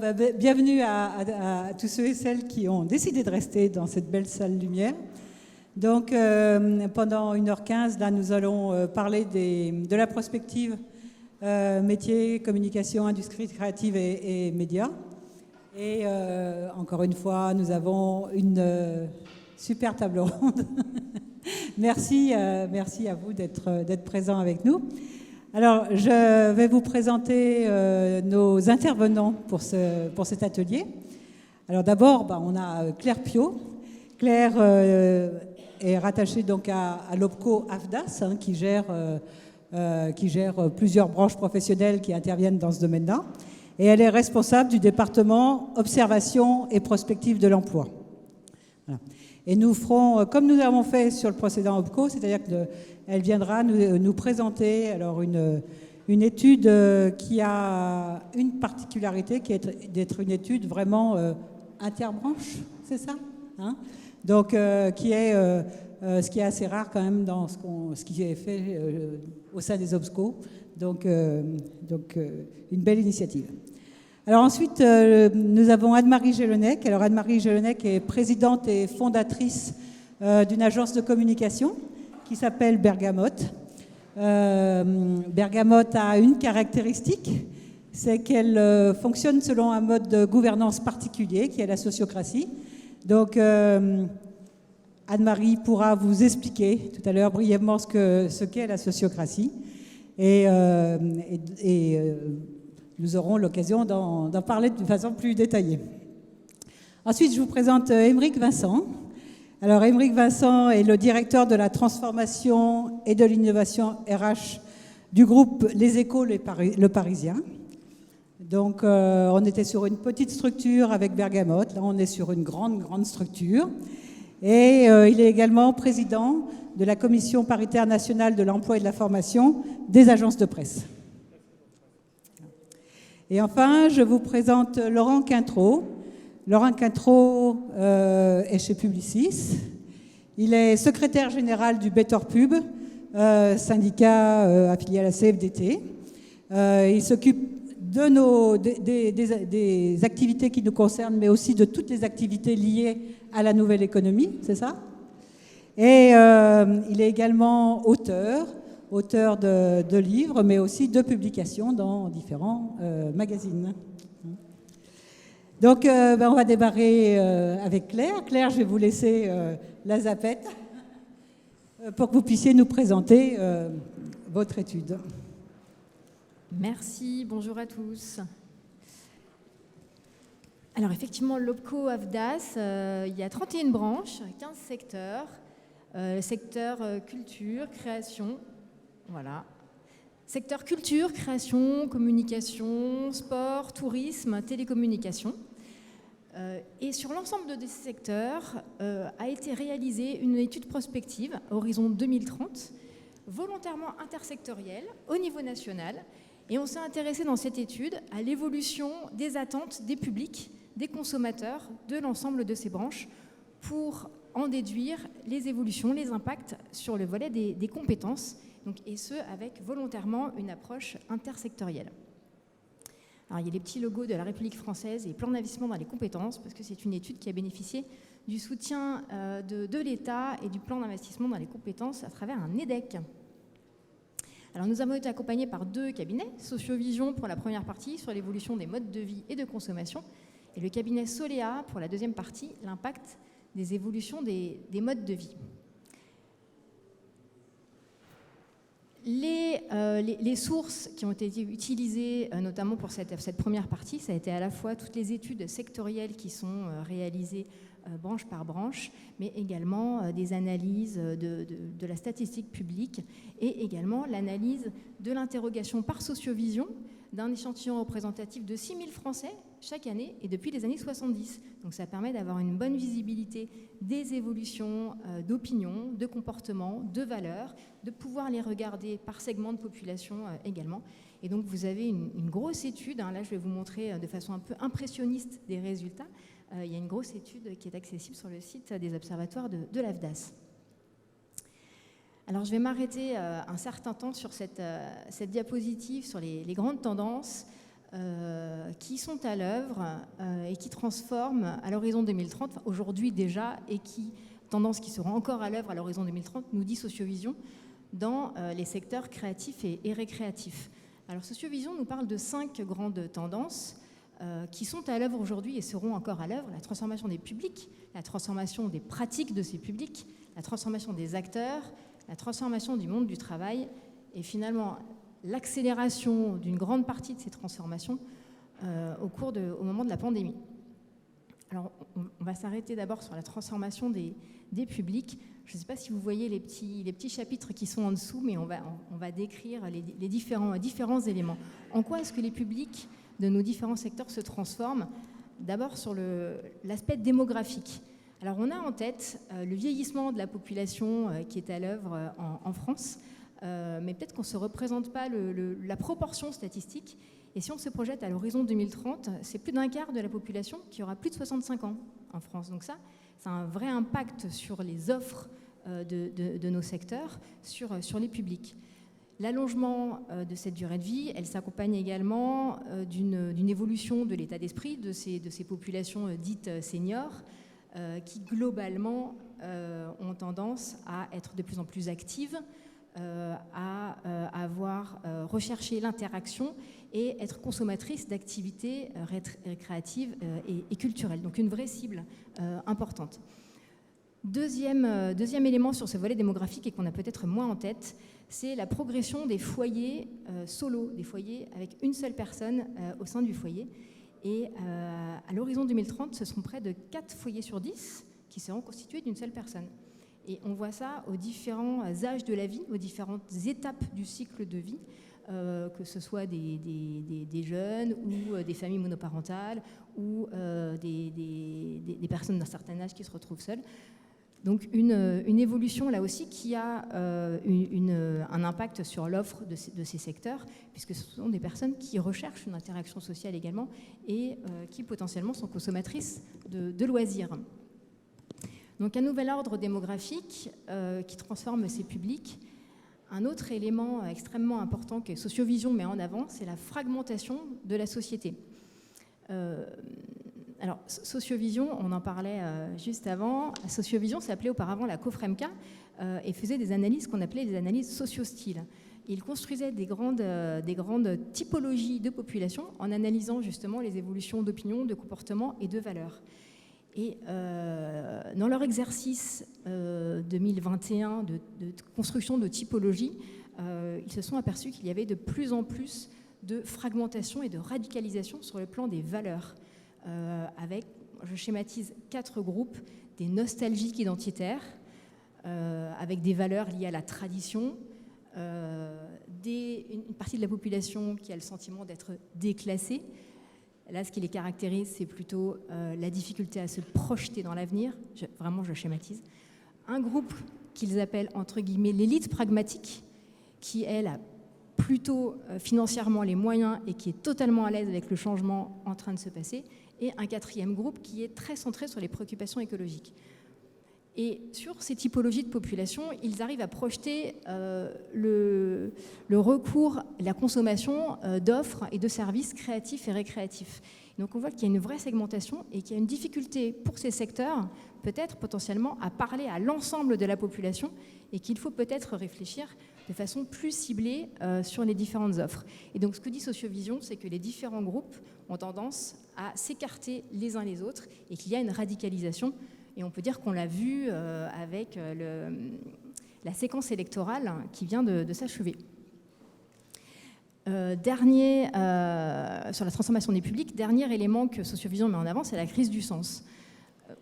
Bienvenue à tous ceux et celles qui ont décidé de rester dans cette belle salle lumière. Donc, pendant 1h15, là, nous allons parler de la prospective métiers, communication, industrie créative et médias. Et encore une fois, nous avons une super table ronde. Merci à vous d'être présents avec nous. Alors, je vais vous présenter nos intervenants pour cet atelier. Alors d'abord, on a Claire Piot. Claire est rattachée donc à l'OPCO AFDAS, qui gère plusieurs branches professionnelles qui interviennent dans ce domaine-là. Et elle est responsable du département Observation et Prospective de l'Emploi. Voilà. Et nous ferons, comme nous l'avons fait sur le précédent OPCO, c'est-à-dire qu'elle viendra nous présenter alors une étude qui a une particularité, qui est d'être une étude vraiment interbranche, c'est ça, hein? Donc, qui est ce qui est assez rare quand même dans ce qui est fait au sein des OPCO. Donc une belle initiative. Alors ensuite, nous avons Anne-Marie Gelonec. Alors Anne-Marie Gelonec est présidente et fondatrice d'une agence de communication qui s'appelle Bergamote. Bergamote a une caractéristique, c'est qu'elle fonctionne selon un mode de gouvernance particulier qui est la sociocratie. Donc Anne-Marie pourra vous expliquer tout à l'heure brièvement ce qu'est la sociocratie et nous aurons l'occasion d'en parler de façon plus détaillée. Ensuite, je vous présente Aymeric Vincent. Alors, Aymeric Vincent est le directeur de la transformation et de l'innovation RH du groupe Les Échos Le Parisien. Donc, on était sur une petite structure avec Bergamote. Là, on est sur une grande structure. Et il est également président de la Commission paritaire nationale de l'emploi et de la formation des agences de presse. Et enfin, je vous présente Laurent Quintreau. Laurent Quintreau est chez Publicis. Il est secrétaire général du Better Pub, syndicat affilié à la CFDT. Il s'occupe des activités qui nous concernent, mais aussi de toutes les activités liées à la nouvelle économie, c'est ça? Et il est également auteur de livres, mais aussi de publications dans différents magazines. Donc, on va démarrer avec Claire. Claire, je vais vous laisser la zapette pour que vous puissiez nous présenter votre étude. Merci, bonjour à tous. Alors effectivement, l'OPCO AFDAS, il y a 31 branches, 15 secteurs. Le secteur culture, création, voilà. Secteur culture, création, communication, sport, tourisme, télécommunication. Et sur l'ensemble de ces secteurs a été réalisée une étude prospective, Horizon 2030, volontairement intersectorielle au niveau national. Et on s'est intéressé dans cette étude à l'évolution des attentes des publics, des consommateurs, de l'ensemble de ces branches pour en déduire les évolutions, les impacts sur le volet des compétences, donc, et ce, avec volontairement une approche intersectorielle. Alors, il y a les petits logos de la République française et plan d'investissement dans les compétences, parce que c'est une étude qui a bénéficié du soutien de l'État et du plan d'investissement dans les compétences à travers un EDEC. Alors, nous avons été accompagnés par 2 cabinets, Sociovision pour la première partie sur l'évolution des modes de vie et de consommation, et le cabinet Solea pour la deuxième partie, l'impact des évolutions des modes de vie. Les sources qui ont été utilisées, notamment pour cette première partie, ça a été à la fois toutes les études sectorielles qui sont réalisées branche par branche, mais également des analyses de la statistique publique et également l'analyse de l'interrogation par Sociovision d'un échantillon représentatif de 6000 Français chaque année et depuis les années 70. Donc ça permet d'avoir une bonne visibilité des évolutions d'opinion, de comportement, de valeurs, de pouvoir les regarder par segment de population également. Et donc vous avez une grosse étude, hein, là je vais vous montrer de façon un peu impressionniste des résultats. Il y a une grosse étude qui est accessible sur le site des observatoires de l'AFDAS. Alors je vais m'arrêter un certain temps sur cette diapositive, sur les grandes tendances. qui sont à l'œuvre et qui transforment à l'horizon 2030, aujourd'hui déjà, et tendances qui seront encore à l'œuvre à l'horizon 2030, nous dit Sociovision, dans les secteurs créatifs et récréatifs. Alors Sociovision nous parle de 5 grandes tendances qui sont à l'œuvre aujourd'hui et seront encore à l'œuvre: la transformation des publics, la transformation des pratiques de ces publics, la transformation des acteurs, la transformation du monde du travail et finalement l'accélération d'une grande partie de ces transformations au moment de la pandémie. Alors, on va s'arrêter d'abord sur la transformation des publics. Je ne sais pas si vous voyez les petits chapitres qui sont en dessous, mais on va décrire les différents éléments. En quoi est-ce que les publics de nos différents secteurs se transforment? D'abord sur l'aspect démographique. Alors, on a en tête le vieillissement de la population qui est à l'œuvre en France, mais peut-être qu'on ne se représente pas la proportion statistique. Et si on se projette à l'horizon 2030, c'est plus d'un quart de la population qui aura plus de 65 ans en France. Donc ça a un vrai impact sur les offres de nos secteurs, sur les publics. L'allongement de cette durée de vie, elle s'accompagne également d'une évolution de l'état d'esprit de ces populations dites seniors, qui globalement ont tendance à être de plus en plus actives, à avoir recherché l'interaction et être consommatrices d'activités récréatives et culturelles. Donc une vraie cible importante. Deuxième élément sur ce volet démographique et qu'on a peut-être moins en tête, c'est la progression des foyers solos, des foyers avec une seule personne au sein du foyer. Et à l'horizon 2030, ce seront près de 4 foyers sur 10 qui seront constitués d'une seule personne. Et on voit ça aux différents âges de la vie, aux différentes étapes du cycle de vie, que ce soit des jeunes ou des familles monoparentales ou des personnes d'un certain âge qui se retrouvent seules. Donc une évolution là aussi qui a un impact sur l'offre de ces secteurs, puisque ce sont des personnes qui recherchent une interaction sociale également et qui potentiellement sont consommatrices de loisirs. Donc un nouvel ordre démographique qui transforme ces publics. Un autre élément extrêmement important que Sociovision met en avant, c'est la fragmentation de la société. Alors, Sociovision, on en parlait juste avant. Sociovision s'appelait auparavant la COFREMCA et faisait des analyses qu'on appelait des analyses socio-styles. Il construisait des grandes typologies de population en analysant justement les évolutions d'opinion, de comportement et de valeurs. Et dans leur exercice 2021 de construction de typologie, ils se sont aperçus qu'il y avait de plus en plus de fragmentation et de radicalisation sur le plan des valeurs, avec, je schématise, 4 groupes: des nostalgiques identitaires, avec des valeurs liées à la tradition, une partie de la population qui a le sentiment d'être déclassée. Là, ce qui les caractérise, c'est plutôt la difficulté à se projeter dans l'avenir. Vraiment, je schématise. Un groupe qu'ils appellent, entre guillemets, l'élite pragmatique, qui, elle, a plutôt financièrement les moyens et qui est totalement à l'aise avec le changement en train de se passer. Et un 4e groupe qui est très centré sur les préoccupations écologiques. Et sur ces typologies de population, ils arrivent à projeter le recours, la consommation d'offres et de services créatifs et récréatifs. Donc on voit qu'il y a une vraie segmentation et qu'il y a une difficulté pour ces secteurs, peut-être potentiellement, à parler à l'ensemble de la population et qu'il faut peut-être réfléchir de façon plus ciblée sur les différentes offres. Et donc ce que dit Sociovision, c'est que les différents groupes ont tendance à s'écarter les uns les autres et qu'il y a une radicalisation. Et on peut dire qu'on l'a vu avec la séquence électorale qui vient de s'achever. Sur la transformation des publics, dernier élément que Sociovision met en avant, c'est la crise du sens.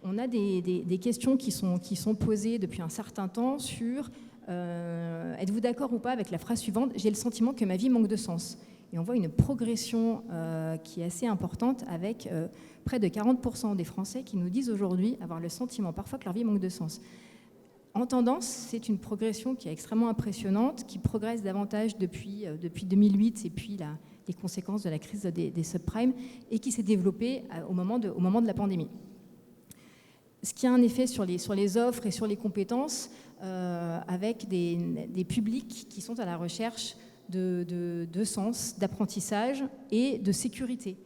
On a des questions qui sont posées depuis un certain temps sur êtes-vous d'accord ou pas avec la phrase suivante: j'ai le sentiment que ma vie manque de sens. Et on voit une progression qui est assez importante avec près de 40% des Français qui nous disent aujourd'hui avoir le sentiment parfois que leur vie manque de sens. En tendance, c'est une progression qui est extrêmement impressionnante, qui progresse davantage depuis 2008 et puis les conséquences de la crise des subprimes et qui s'est développée au moment de la pandémie. Ce qui a un effet sur les offres et sur les compétences avec des publics qui sont à la recherche de sens, d'apprentissage et de sécurité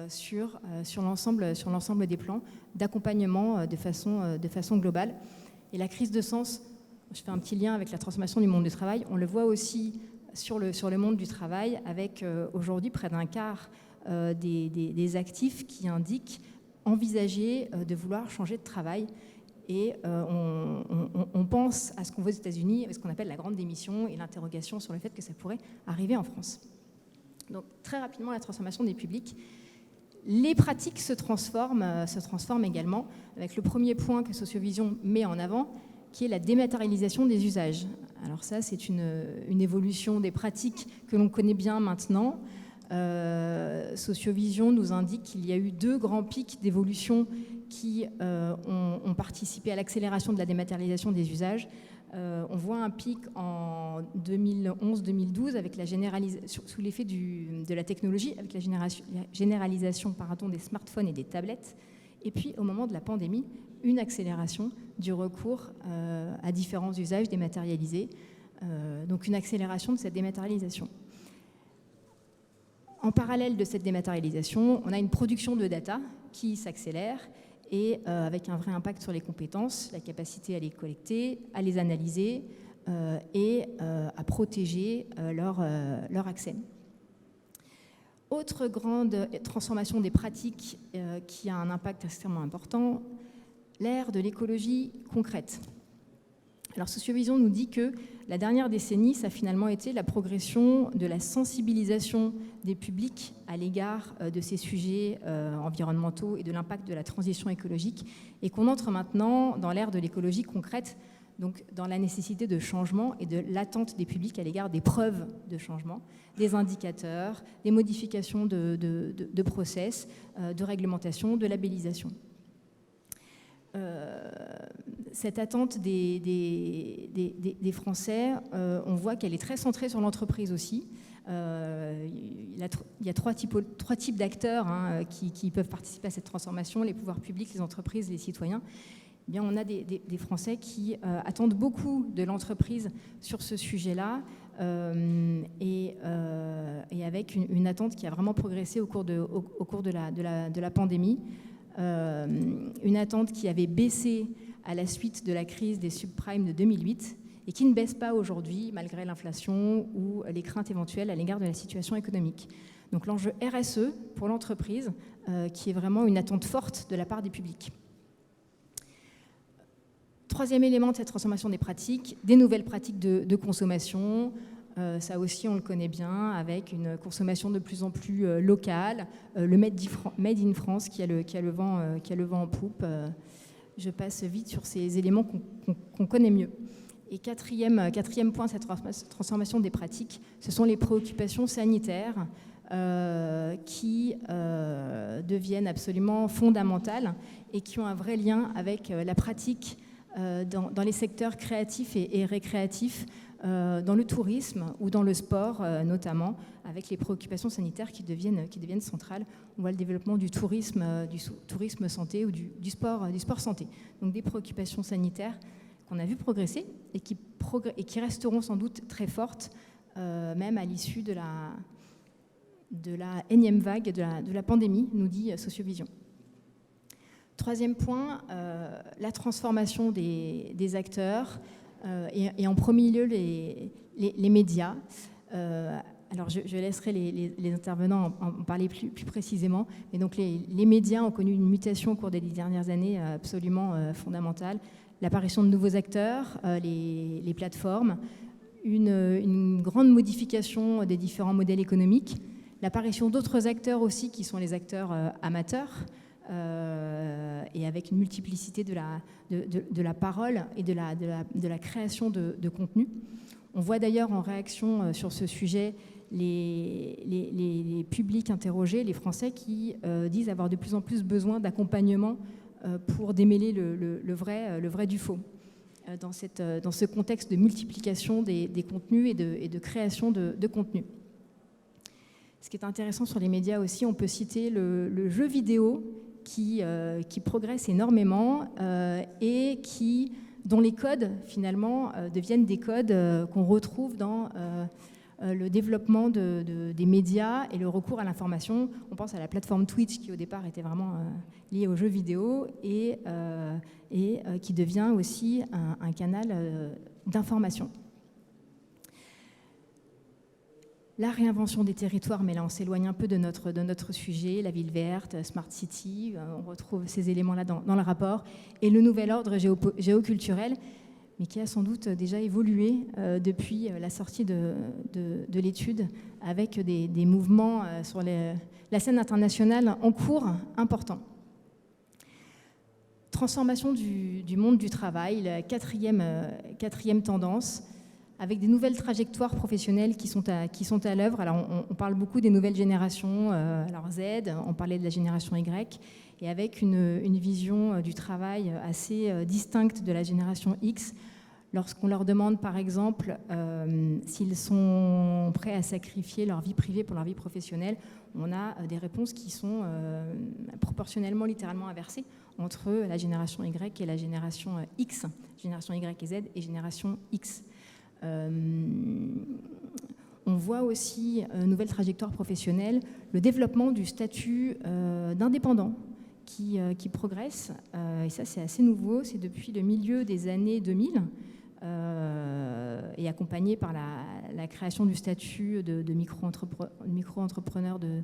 sur l'ensemble des plans d'accompagnement de façon globale. Et la crise de sens, je fais un petit lien avec la transformation du monde du travail, on le voit aussi sur le monde du travail avec aujourd'hui près d'un quart des actifs qui indiquent envisager de vouloir changer de travail. Et on pense à ce qu'on voit aux États-Unis, ce qu'on appelle la grande démission et l'interrogation sur le fait que ça pourrait arriver en France. Donc très rapidement, la transformation des publics. Les pratiques se transforment également avec le premier point que Sociovision met en avant, qui est la dématérialisation des usages. Alors ça, c'est une évolution des pratiques que l'on connaît bien maintenant. Sociovision nous indique qu'il y a eu 2 grands pics d'évolution qui ont participé à l'accélération de la dématérialisation des usages. On voit un pic en 2011-2012 avec sous l'effet de la technologie, avec la généralisation des smartphones et des tablettes. Et puis, au moment de la pandémie, une accélération du recours à différents usages dématérialisés. Donc, une accélération de cette dématérialisation. En parallèle de cette dématérialisation, on a une production de data qui s'accélère et avec un vrai impact sur les compétences, la capacité à les collecter, à les analyser et à protéger leur accès. Autre grande transformation des pratiques qui a un impact extrêmement important, l'ère de l'écologie concrète. Alors Sociovision nous dit que la dernière décennie, ça a finalement été la progression de la sensibilisation des publics à l'égard de ces sujets environnementaux et de l'impact de la transition écologique, et qu'on entre maintenant dans l'ère de l'écologie concrète, donc dans la nécessité de changement et de l'attente des publics à l'égard des preuves de changement, des indicateurs, des modifications de process, de réglementation, de labellisation. Cette attente des Français, on voit qu'elle est très centrée sur l'entreprise aussi. Il y a trois types d'acteurs qui peuvent participer à cette transformation, les pouvoirs publics, les entreprises, les citoyens. Eh bien, on a des Français qui attendent beaucoup de l'entreprise sur ce sujet-là et avec une attente qui a vraiment progressé au cours de la pandémie. Une attente qui avait baissé à la suite de la crise des subprimes de 2008 et qui ne baisse pas aujourd'hui malgré l'inflation ou les craintes éventuelles à l'égard de la situation économique. Donc l'enjeu RSE pour l'entreprise qui est vraiment une attente forte de la part des publics. Troisième élément de cette transformation des pratiques, des nouvelles pratiques de consommation. Ça aussi, on le connaît bien, avec une consommation de plus en plus locale, le Made in France qui a le vent en poupe. Je passe vite sur ces éléments qu'on connaît mieux. Et quatrième point de cette transformation des pratiques, ce sont les préoccupations sanitaires qui deviennent absolument fondamentales et qui ont un vrai lien avec la pratique dans les secteurs créatifs et récréatifs, dans le tourisme ou dans le sport notamment, avec les préoccupations sanitaires qui deviennent centrales. On voit le développement du tourisme santé ou du sport santé. Donc des préoccupations sanitaires qu'on a vu progresser et qui resteront sans doute très fortes, même à l'issue de la énième vague de la pandémie, nous dit Sociovision. Troisième point, la transformation des acteurs et en premier lieu les médias. Alors je laisserai les intervenants en parler plus précisément, mais donc les médias ont connu une mutation au cours des 10 dernières années absolument fondamentale. L'apparition de nouveaux acteurs, les plateformes, une grande modification des différents modèles économiques, l'apparition d'autres acteurs aussi qui sont les acteurs amateurs, et avec une multiplicité de la parole et de la création de contenu. On voit d'ailleurs en réaction sur ce sujet les publics interrogés, les Français qui disent avoir de plus en plus besoin d'accompagnement pour démêler le vrai du faux dans ce contexte de multiplication des contenus et de création de contenus. Ce qui est intéressant sur les médias aussi, on peut citer le jeu vidéo qui progresse énormément et dont les codes finalement deviennent des codes qu'on retrouve dans le développement des médias et le recours à l'information. On pense à la plateforme Twitch qui au départ était vraiment liée aux jeux vidéo et qui devient aussi un canal d'information. La réinvention des territoires, mais là on s'éloigne un peu de notre sujet, la ville verte, Smart City, on retrouve ces éléments-là dans le rapport, et le nouvel ordre géoculturel, mais qui a sans doute déjà évolué depuis la sortie de l'étude, avec des mouvements sur la scène internationale en cours importants. Transformation du monde du travail, la quatrième tendance, avec des nouvelles trajectoires professionnelles qui sont à l'œuvre. Alors on parle beaucoup des nouvelles générations, alors Z, on parlait de la génération Y, et avec une vision du travail assez distincte de la génération X. Lorsqu'on leur demande par exemple s'ils sont prêts à sacrifier leur vie privée pour leur vie professionnelle, on a des réponses qui sont proportionnellement, littéralement inversées entre la génération Y et la génération X, génération Y et Z et génération X. On voit aussi, nouvelle trajectoire professionnelle, le développement du statut d'indépendant qui progresse. Et ça, c'est assez nouveau. C'est depuis le milieu des années 2000 et accompagné par la création du statut de micro-entrepreneur de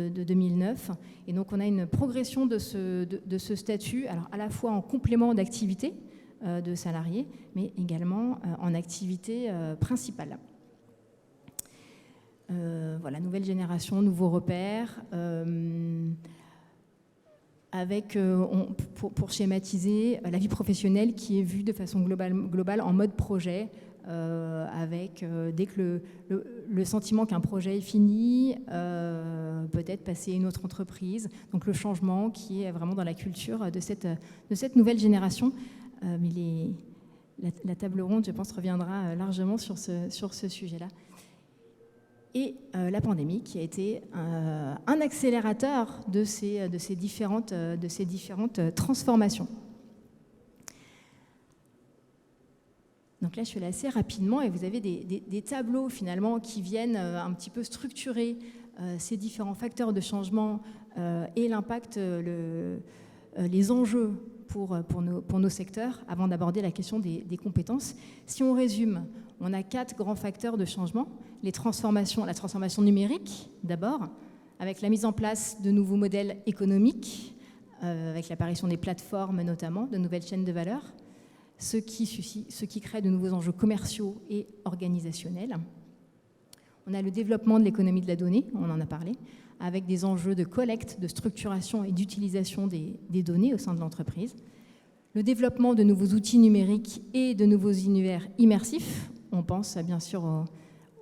2009. Et donc, on a une progression de ce statut, alors à la fois en complément d'activité, de salariés, mais également en activité principale. Voilà, nouvelle génération, nouveaux repères, avec, pour schématiser, la vie professionnelle qui est vue de façon globale en mode projet, avec dès que le sentiment qu'un projet est fini, peut-être passer à une autre entreprise, donc le changement qui est vraiment dans la culture de cette nouvelle génération. Mais la table ronde, je pense, reviendra largement sur ce sujet-là. Et la pandémie, qui a été un accélérateur de ces différentes transformations. Donc là, je suis allée assez rapidement, et vous avez des tableaux, finalement, qui viennent un petit peu structurer ces différents facteurs de changement et l'impact, les enjeux pour nos secteurs, avant d'aborder la question des compétences. Si on résume, on a 4 grands facteurs de changement. La transformation numérique, d'abord, avec la mise en place de nouveaux modèles économiques, avec l'apparition des plateformes notamment, de nouvelles chaînes de valeur, ce qui crée de nouveaux enjeux commerciaux et organisationnels. On a le développement de l'économie de la donnée, on en a parlé, avec des enjeux de collecte, de structuration et d'utilisation des données au sein de l'entreprise. Le développement de nouveaux outils numériques et de nouveaux univers immersifs, on pense bien sûr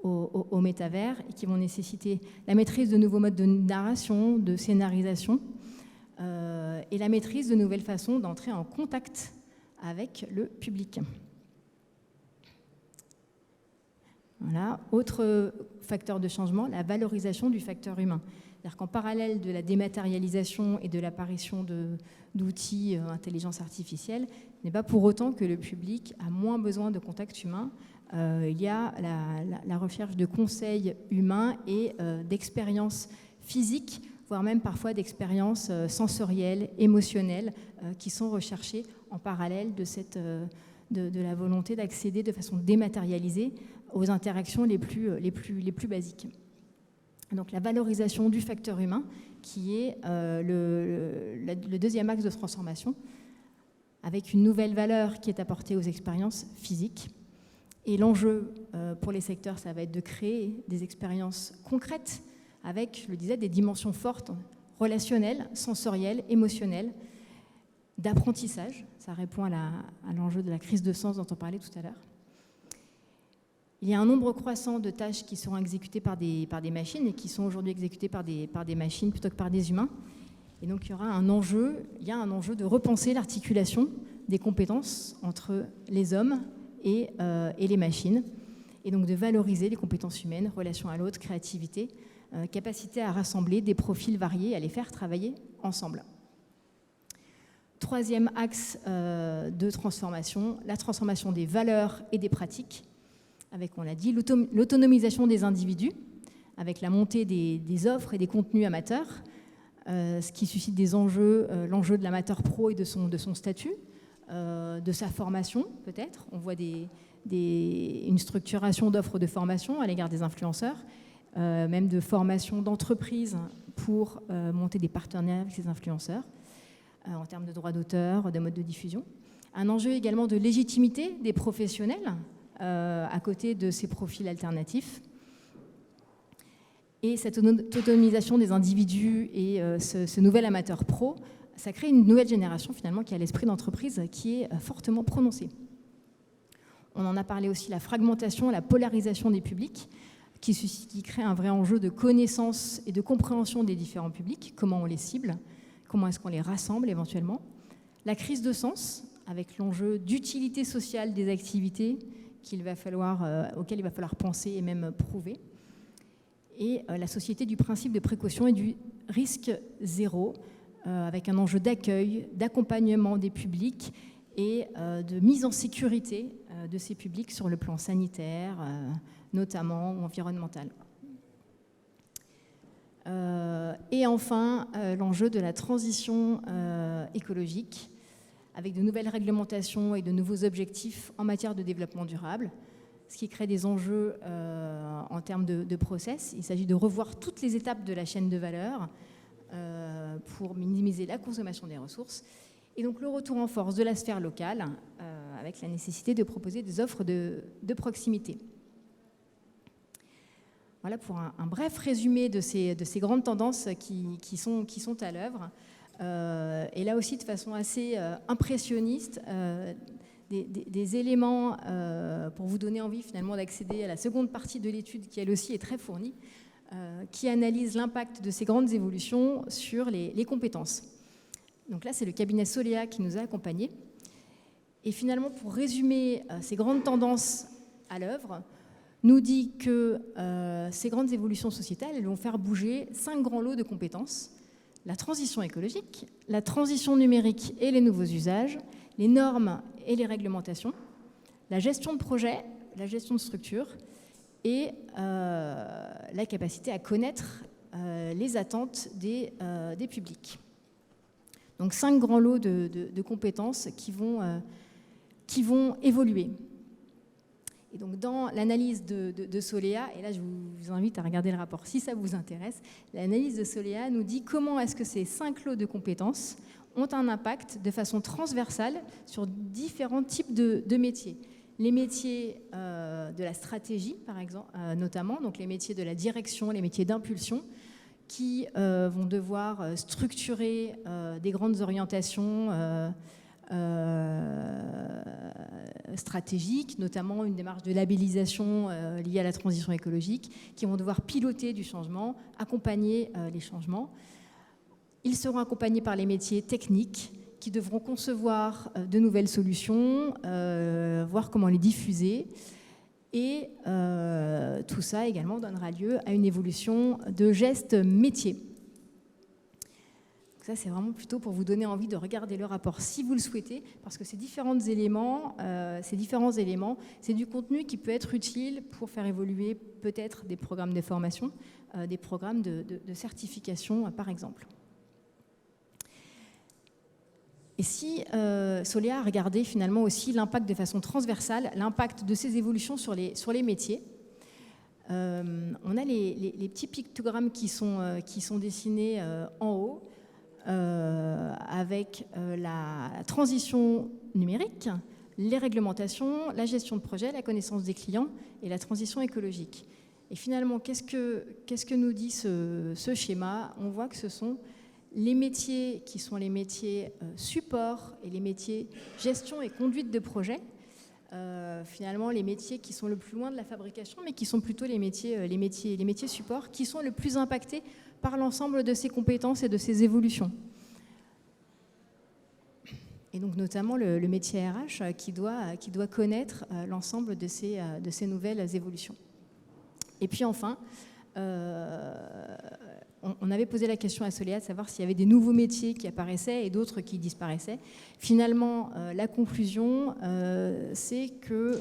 au métavers, et qui vont nécessiter la maîtrise de nouveaux modes de narration, de scénarisation, et la maîtrise de nouvelles façons d'entrer en contact avec le public. Voilà. Autre facteur de changement, la valorisation du facteur humain. C'est-à-dire qu'en parallèle de la dématérialisation et de l'apparition d'outils intelligence artificielle, ce n'est pas pour autant que le public a moins besoin de contact humain. Il y a la recherche de conseils humains et d'expériences physiques, voire même parfois d'expériences sensorielles, émotionnelles, qui sont recherchées en parallèle de la volonté d'accéder de façon dématérialisée aux interactions les plus basiques. Donc la valorisation du facteur humain, qui est le deuxième axe de transformation, avec une nouvelle valeur qui est apportée aux expériences physiques. Et l'enjeu pour les secteurs, ça va être de créer des expériences concrètes avec, je le disais, des dimensions fortes, relationnelles, sensorielles, émotionnelles, d'apprentissage. Ça répond à l'enjeu de la crise de sens dont on parlait tout à l'heure. Il y a un nombre croissant de tâches qui seront exécutées par des machines et qui sont aujourd'hui exécutées par des machines plutôt que par des humains. Et donc il y a un enjeu de repenser l'articulation des compétences entre les hommes et les machines, et donc de valoriser les compétences humaines, relation à l'autre, créativité, capacité à rassembler des profils variés, à les faire travailler ensemble. Troisième axe de transformation, la transformation des valeurs et des pratiques, avec, on l'a dit, l'autonomisation des individus, avec la montée des offres et des contenus amateurs, ce qui suscite des enjeux, l'enjeu de l'amateur pro et de son statut, de sa formation peut-être. On voit une structuration d'offres de formation à l'égard des influenceurs, même de formation d'entreprises pour monter des partenariats avec ces influenceurs, en termes de droits d'auteur, de mode de diffusion. Un enjeu également de légitimité des professionnels à côté de ces profils alternatifs. Et cette autonomisation des individus et ce nouvel amateur pro, ça crée une nouvelle génération finalement qui a l'esprit d'entreprise qui est fortement prononcé. On en a parlé aussi, la fragmentation, la polarisation des publics, qui crée un vrai enjeu de connaissance et de compréhension des différents publics, comment on les cible, comment est-ce qu'on les rassemble éventuellement. La crise de sens, avec l'enjeu d'utilité sociale des activités auxquelles il va falloir penser et même prouver. Et la société du principe de précaution et du risque zéro, avec un enjeu d'accueil, d'accompagnement des publics et de mise en sécurité de ces publics sur le plan sanitaire, notamment, ou environnemental. Et enfin, l'enjeu de la transition écologique, avec de nouvelles réglementations et de nouveaux objectifs en matière de développement durable, ce qui crée des enjeux en termes de process. Il s'agit de revoir toutes les étapes de la chaîne de valeur pour minimiser la consommation des ressources. Et donc le retour en force de la sphère locale, avec la nécessité de proposer des offres de proximité. Voilà pour un bref résumé de ces grandes tendances qui sont à l'œuvre. Et là aussi, de façon assez impressionniste, des éléments pour vous donner envie finalement d'accéder à la seconde partie de l'étude, qui elle aussi est très fournie, qui analyse l'impact de ces grandes évolutions sur les compétences. Donc là, c'est le cabinet Solea qui nous a accompagnés. Et finalement, pour résumer ces grandes tendances à l'œuvre, nous dit que ces grandes évolutions sociétales, elles vont faire bouger 5 grands lots de compétences: la transition écologique, la transition numérique et les nouveaux usages, les normes et les réglementations, la gestion de projet, la gestion de structure et la capacité à connaître les attentes des publics. Donc 5 grands lots de compétences qui vont évoluer. Et donc dans l'analyse de Solea, et là je vous invite à regarder le rapport si ça vous intéresse, l'analyse de Solea nous dit comment est-ce que ces 5 lots de compétences ont un impact de façon transversale sur différents types de métiers. Les métiers de la stratégie, par exemple, notamment, donc les métiers de la direction, les métiers d'impulsion, qui vont devoir structurer des grandes orientations stratégiques, notamment une démarche de labellisation liée à la transition écologique, qui vont devoir piloter du changement, accompagner les changements. Ils seront accompagnés par les métiers techniques qui devront concevoir de nouvelles solutions, voir comment les diffuser. Et tout ça également donnera lieu à une évolution de gestes métiers. Ça, c'est vraiment plutôt pour vous donner envie de regarder le rapport si vous le souhaitez, parce que ces différents éléments, c'est du contenu qui peut être utile pour faire évoluer peut-être des programmes de formation, des programmes de certification, par exemple. Et si Solea a regardé finalement aussi l'impact de façon transversale, l'impact de ces évolutions sur les métiers, on a les petits pictogrammes qui sont dessinés en haut, avec la transition numérique, les réglementations, la gestion de projet, la connaissance des clients et la transition écologique. Et finalement, qu'est-ce que nous dit ce schéma? On voit que ce sont les métiers qui sont les métiers support et les métiers gestion et conduite de projet, finalement les métiers qui sont le plus loin de la fabrication, mais qui sont plutôt les métiers support, qui sont le plus impactés par l'ensemble de ces compétences et de ces évolutions. Et donc notamment le métier RH qui doit connaître l'ensemble de ces nouvelles évolutions. Et puis enfin, on avait posé la question à Soléa de savoir s'il y avait des nouveaux métiers qui apparaissaient et d'autres qui disparaissaient. Finalement, la conclusion, c'est que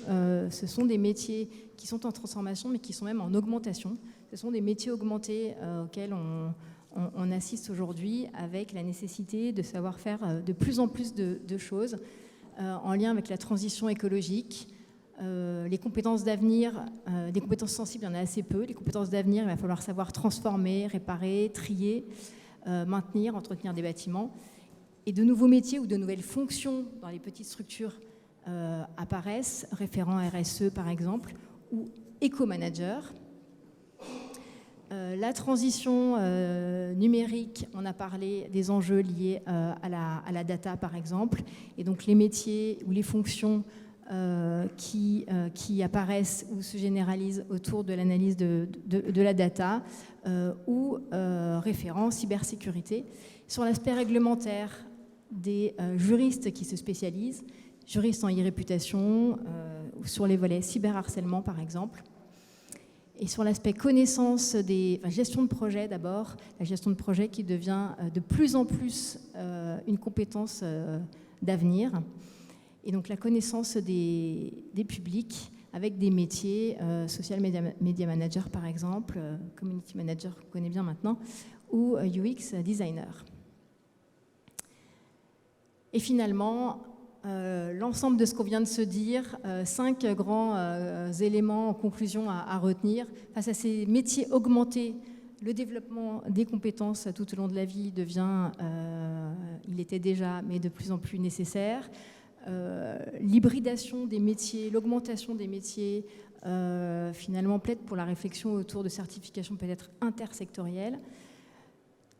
ce sont des métiers qui sont en transformation, mais qui sont même en augmentation. Ce sont des métiers augmentés auxquels on assiste aujourd'hui, avec la nécessité de savoir faire de plus en plus de choses en lien avec la transition écologique. Les compétences d'avenir, des compétences sensibles, il y en a assez peu. Les compétences d'avenir, il va falloir savoir transformer, réparer, trier, maintenir, entretenir des bâtiments. Et de nouveaux métiers ou de nouvelles fonctions dans les petites structures apparaissent, référents RSE par exemple, ou éco-manager. La transition numérique, on a parlé des enjeux liés à la data par exemple, et donc les métiers ou les fonctions qui apparaissent ou se généralisent autour de l'analyse de la data ou référents cybersécurité. Sur l'aspect réglementaire, des juristes qui se spécialisent, juristes en e-réputation, ou sur les volets cyberharcèlement par exemple. Et sur l'aspect connaissance gestion de projet d'abord, la gestion de projet qui devient de plus en plus une compétence d'avenir. Et donc la connaissance des publics avec des métiers, social media manager par exemple, community manager qu'on connaît bien maintenant, ou UX designer. Et finalement, l'ensemble de ce qu'on vient de se dire, 5 grands éléments en conclusion à retenir. Face à ces métiers augmentés, le développement des compétences tout au long de la vie devient, il était déjà, mais de plus en plus nécessaire. L'hybridation des métiers, l'augmentation des métiers, finalement plaide pour la réflexion autour de certifications peut-être intersectorielles.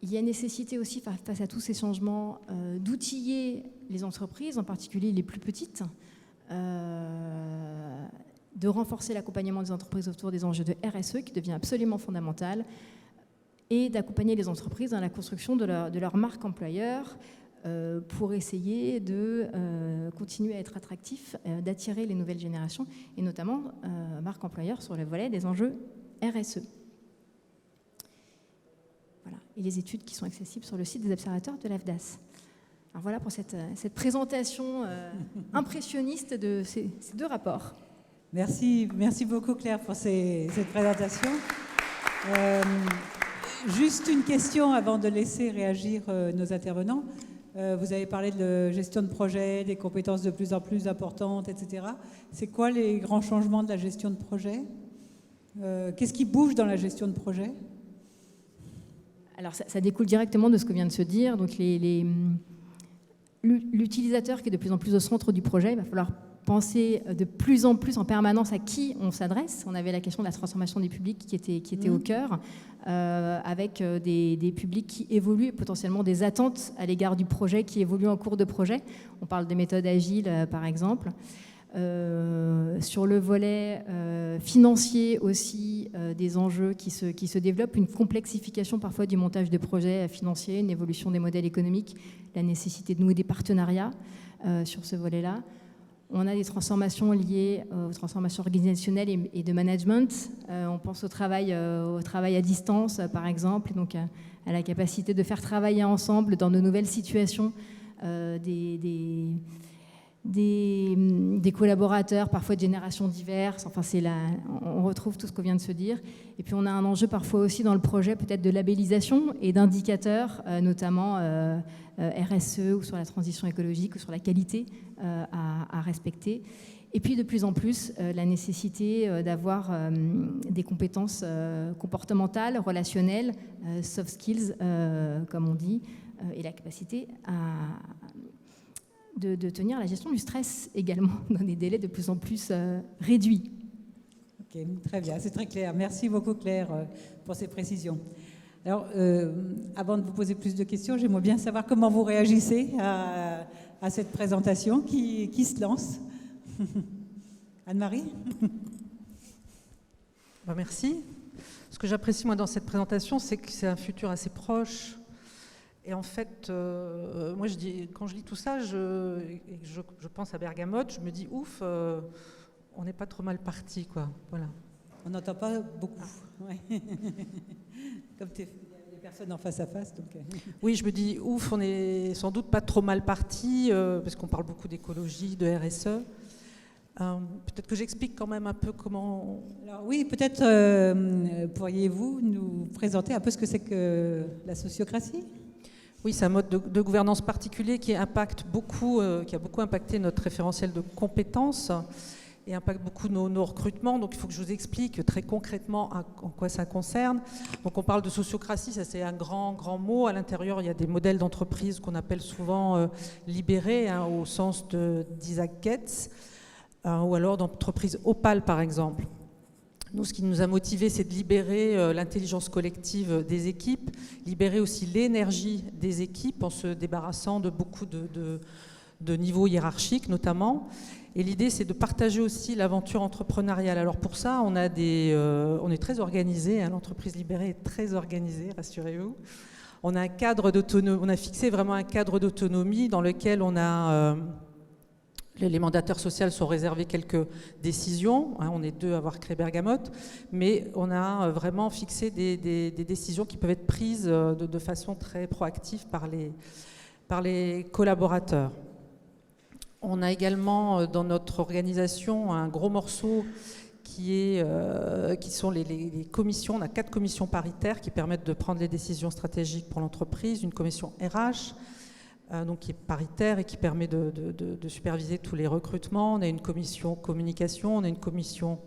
Il y a nécessité aussi, face à tous ces changements, d'outiller les entreprises, en particulier les plus petites, de renforcer l'accompagnement des entreprises autour des enjeux de RSE, qui devient absolument fondamental, et d'accompagner les entreprises dans la construction de leur marque employeur, pour essayer de continuer à être attractif, d'attirer les nouvelles générations, et notamment marque employeur sur le volet des enjeux RSE. Voilà. Et les études qui sont accessibles sur le site des observateurs de l'AFDAS. Alors voilà pour cette présentation impressionniste de ces 2 rapports. Merci beaucoup Claire pour cette présentation. Juste une question avant de laisser réagir nos intervenants. Vous avez parlé de gestion de projet, des compétences de plus en plus importantes, etc. C'est quoi les grands changements de la gestion de projet ? Qu'est-ce qui bouge dans la gestion de projet ? Alors ça découle directement de ce que vient de se dire. Donc l'utilisateur qui est de plus en plus au centre du projet, il va falloir penser de plus en plus en permanence à qui on s'adresse. On avait la question de la transformation des publics qui était au cœur, avec des publics qui évoluent, potentiellement des attentes à l'égard du projet qui évoluent en cours de projet. On parle des méthodes agiles, par exemple. Sur le volet financier aussi, des enjeux qui se développent, une complexification parfois du montage de projets financiers, une évolution des modèles économiques, la nécessité de nouer des partenariats sur ce volet-là. On a des transformations liées aux transformations organisationnelles et de management. On pense au travail à distance, par exemple, donc à la capacité de faire travailler ensemble dans de nouvelles situations des collaborateurs, parfois de générations diverses. Enfin, on retrouve tout ce qu'on vient de se dire. Et puis, on a un enjeu parfois aussi dans le projet, peut-être de labellisation et d'indicateurs, notamment RSE ou sur la transition écologique ou sur la qualité à respecter. Et puis, de plus en plus, la nécessité d'avoir des compétences comportementales, relationnelles, soft skills, comme on dit, et la capacité de tenir la gestion du stress également dans des délais de plus en plus réduits. Ok, très bien, c'est très clair. Merci beaucoup Claire pour ces précisions. Alors, avant de vous poser plus de questions, j'aimerais bien savoir comment vous réagissez à cette présentation qui se lance. Anne-Marie ? Merci. Ce que j'apprécie moi dans cette présentation, c'est que c'est un futur assez proche. Et en fait, moi, quand je lis tout ça, je pense à Bergamote, je me dis, ouf, on n'est pas trop mal parti, quoi. Voilà. On n'entend pas beaucoup. Ouais. Comme tu es personne en face à face. Donc... Oui, je me dis, ouf, on est sans doute pas trop mal parti, parce qu'on parle beaucoup d'écologie, de RSE. Peut-être que j'explique quand même un peu comment... Alors oui, peut-être pourriez-vous nous présenter un peu ce que c'est que la sociocratie ? Oui, c'est un mode de gouvernance particulier qui impacte beaucoup, qui a beaucoup impacté notre référentiel de compétences et impacte beaucoup nos recrutements. Donc il faut que je vous explique très concrètement en quoi ça concerne. Donc on parle de sociocratie, ça c'est un grand mot. À l'intérieur, il y a des modèles d'entreprise qu'on appelle souvent libérés, hein, au sens d'Isaac Getz, ou alors d'entreprise Opal par exemple. Nous, ce qui nous a motivés, c'est de libérer l'intelligence collective des équipes, libérer aussi l'énergie des équipes en se débarrassant de beaucoup de niveaux hiérarchiques notamment. Et l'idée, c'est de partager aussi l'aventure entrepreneuriale. Alors pour ça, on est très organisé, hein, l'entreprise libérée est très organisée, rassurez-vous. On a un cadre d'autonomie, on a fixé vraiment un cadre d'autonomie dans lequel on a... Les mandataires sociaux sont réservés quelques décisions. On est 2 à avoir créé Bergamote, mais on a vraiment fixé des décisions qui peuvent être prises de façon très proactive par les collaborateurs. On a également dans notre organisation un gros morceau qui sont les commissions. On a 4 commissions paritaires qui permettent de prendre les décisions stratégiques pour l'entreprise. Une commission RH, donc qui est paritaire et qui permet de superviser tous les recrutements. On a une commission communication, on a une commission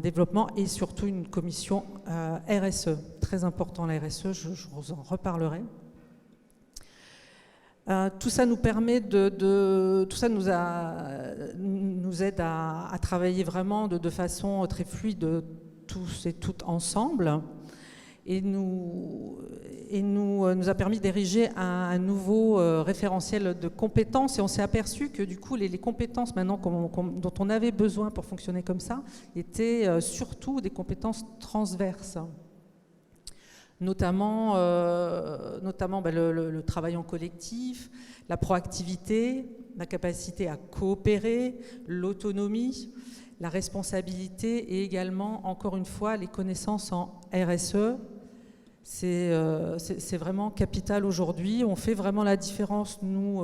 développement et surtout une commission RSE. Très important la RSE, je vous en reparlerai. Tout ça nous permet tout ça nous aide à travailler vraiment de façon très fluide, tous et toutes ensemble. Et nous a permis d'ériger un nouveau référentiel de compétences. Et on s'est aperçu que du coup, les compétences maintenant dont on avait besoin pour fonctionner comme ça étaient surtout des compétences transverses. Notamment le travail en collectif, la proactivité, la capacité à coopérer, l'autonomie, la responsabilité et également, encore une fois, les connaissances en RSE. C'est vraiment capital aujourd'hui. On fait vraiment la différence. Nous,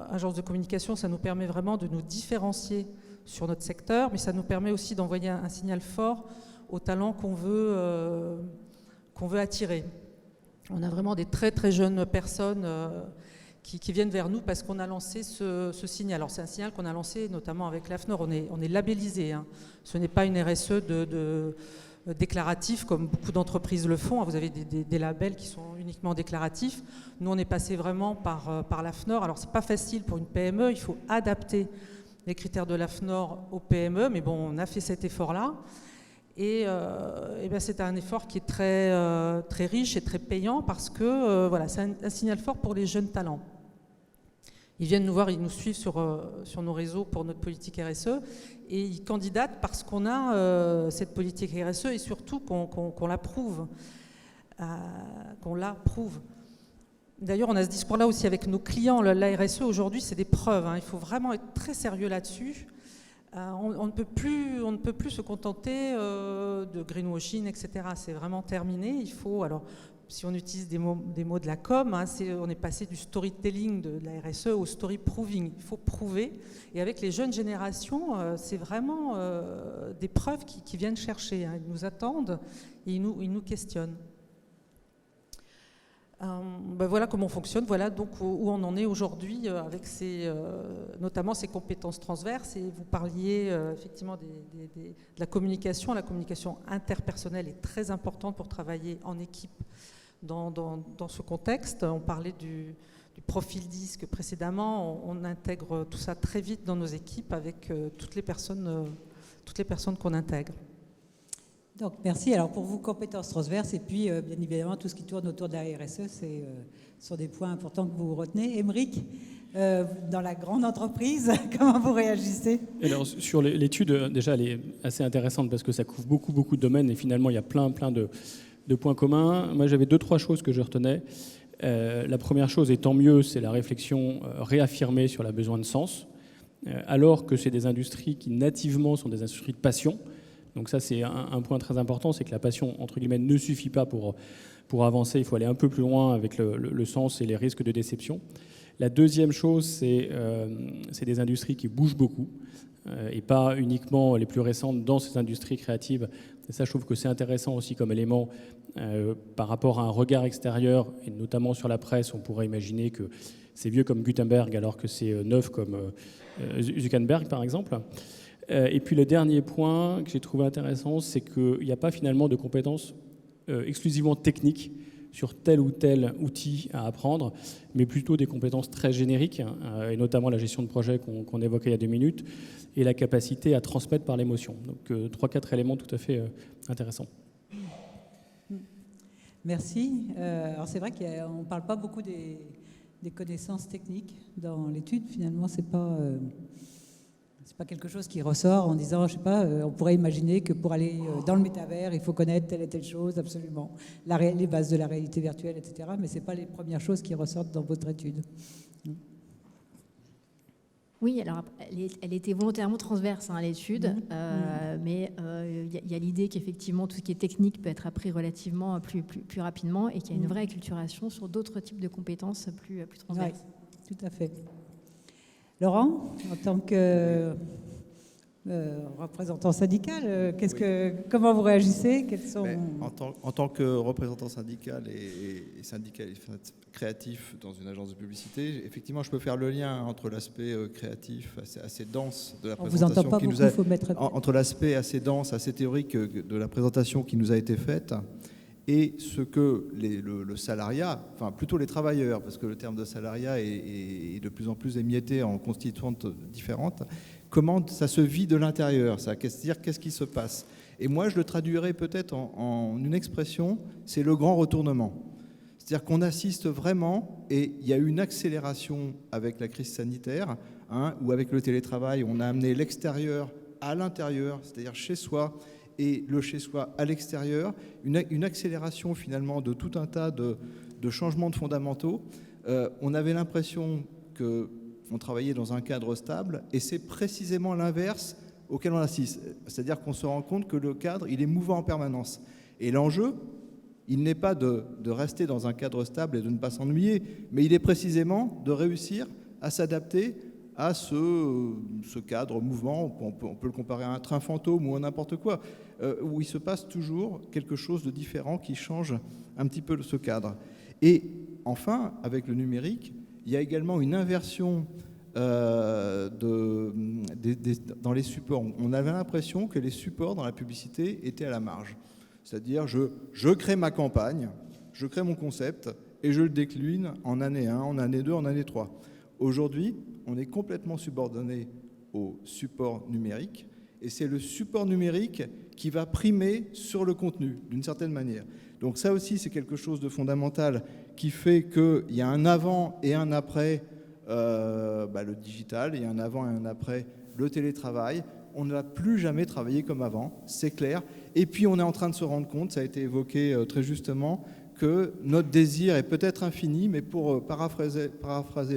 agence de communication, ça nous permet vraiment de nous différencier sur notre secteur, mais ça nous permet aussi d'envoyer un signal fort aux talents qu'on veut attirer. On a vraiment des très très jeunes personnes qui viennent vers nous parce qu'on a lancé ce signal. Alors c'est un signal qu'on a lancé notamment avec l'AFNOR. On est labellisé. Hein. Ce n'est pas une RSE déclaratif comme beaucoup d'entreprises le font. Vous avez des labels qui sont uniquement déclaratifs. Nous, on est passé vraiment par l'AFNOR. Alors c'est pas facile pour une PME. Il faut adapter les critères de l'AFNOR aux PME. Mais bon, on a fait cet effort-là. Et ben c'est un effort qui est très, très riche et très payant parce que voilà, c'est un signal fort pour les jeunes talents. Ils viennent nous voir, ils nous suivent sur nos réseaux pour notre politique RSE et ils candidatent parce qu'on a cette politique RSE et surtout qu'on l'approuve. D'ailleurs, on a ce discours-là aussi avec nos clients. La RSE aujourd'hui, c'est des preuves. Hein. Il faut vraiment être très sérieux là-dessus. On ne peut plus se contenter de greenwashing, etc. C'est vraiment terminé. Il faut, alors, si on utilise des mots de la com, hein, on est passé du storytelling de la RSE au story proving. Il faut prouver. Et avec les jeunes générations, c'est vraiment des preuves qui viennent chercher. Hein. Ils nous attendent et ils nous questionnent. Ben voilà comment on fonctionne, voilà donc où on en est aujourd'hui avec notamment ces compétences transverses. Et vous parliez effectivement de la communication. La communication interpersonnelle est très importante pour travailler en équipe dans ce contexte. On parlait du profil disque précédemment. On intègre tout ça très vite dans nos équipes avec toutes les personnes qu'on intègre. Donc, merci. Alors, pour vous, compétences transverses, et puis, bien évidemment, tout ce qui tourne autour de la RSE, sont des points importants que vous retenez. Émeric, dans la grande entreprise, comment vous réagissez ? Alors, sur l'étude, déjà, elle est assez intéressante parce que ça couvre beaucoup de domaines et finalement, il y a plein de points communs. Moi, j'avais 2-3 choses que je retenais. La première chose, et tant mieux, c'est la réflexion réaffirmée sur le besoin de sens, alors que c'est des industries qui nativement sont des industries de passion. Donc ça, c'est un point très important, c'est que la passion, entre guillemets, ne suffit pas pour avancer. Il faut aller un peu plus loin avec le sens et les risques de déception. La deuxième chose, c'est des industries qui bougent beaucoup, et pas uniquement les plus récentes dans ces industries créatives. Et ça, je trouve que c'est intéressant aussi comme élément par rapport à un regard extérieur, et notamment sur la presse. On pourrait imaginer que c'est vieux comme Gutenberg alors que c'est neuf comme Zuckerberg, par exemple. Et puis le dernier point que j'ai trouvé intéressant, c'est qu'il n'y a pas finalement de compétences exclusivement techniques sur tel ou tel outil à apprendre, mais plutôt des compétences très génériques, et notamment la gestion de projet qu'on évoquait il y a 2 minutes, et la capacité à transmettre par l'émotion. Donc 3-4 éléments tout à fait intéressants. Merci. Alors c'est vrai qu'on ne parle pas beaucoup des connaissances techniques dans l'étude. Finalement, c'est pas quelque chose qui ressort en disant, je sais pas, on pourrait imaginer que pour aller dans le métavers, il faut connaître telle et telle chose, absolument. Les bases de la réalité virtuelle, etc. Mais c'est pas les premières choses qui ressortent dans votre étude. Oui, alors elle était volontairement transverse, l'étude, mais il y a l'idée qu'effectivement tout ce qui est technique peut être appris relativement plus rapidement et qu'il y a une vraie acculturation sur d'autres types de compétences plus transverses. Oui, tout à fait. Laurent, en tant que représentant syndical, comment vous réagissez? En tant que représentant syndical et syndical créatif dans une agence de publicité, effectivement, je peux faire le lien entre l'aspect créatif assez dense de la présentation entre l'aspect assez dense, assez théorique de la présentation qui nous a été faite et ce que le salariat, enfin plutôt les travailleurs, parce que le terme de salariat est de plus en plus émietté en constituantes différentes, comment ça se vit de l'intérieur, c'est-à-dire qu'est-ce qui se passe. Et moi, je le traduirais peut-être en une expression, c'est le grand retournement. C'est-à-dire qu'on assiste vraiment, et il y a eu une accélération avec la crise sanitaire, ou avec le télétravail, on a amené l'extérieur à l'intérieur, c'est-à-dire chez soi, et le chez-soi à l'extérieur, une accélération finalement de tout un tas de changements de fondamentaux. On avait l'impression qu'on travaillait dans un cadre stable, et c'est précisément l'inverse auquel on assiste. C'est-à-dire qu'on se rend compte que le cadre, il est mouvant en permanence. Et l'enjeu, il n'est pas de rester dans un cadre stable et de ne pas s'ennuyer, mais il est précisément de réussir à s'adapter à ce cadre mouvant. On peut le comparer à un train fantôme ou à n'importe quoi, où il se passe toujours quelque chose de différent qui change un petit peu ce cadre. Et enfin, avec le numérique, il y a également une inversion dans les supports. On avait l'impression que les supports dans la publicité étaient à la marge. C'est-à-dire, je crée ma campagne, je crée mon concept et je le décline en année 1, en année 2, en année 3. Aujourd'hui, on est complètement subordonné au support numérique et c'est le support numérique qui va primer sur le contenu, d'une certaine manière. Donc ça aussi, c'est quelque chose de fondamental qui fait qu'il y a un avant et un après le digital, il y a un avant et un après le télétravail. On ne va plus jamais travailler comme avant, c'est clair. Et puis on est en train de se rendre compte, ça a été évoqué très justement, que notre désir est peut-être infini, mais pour paraphraser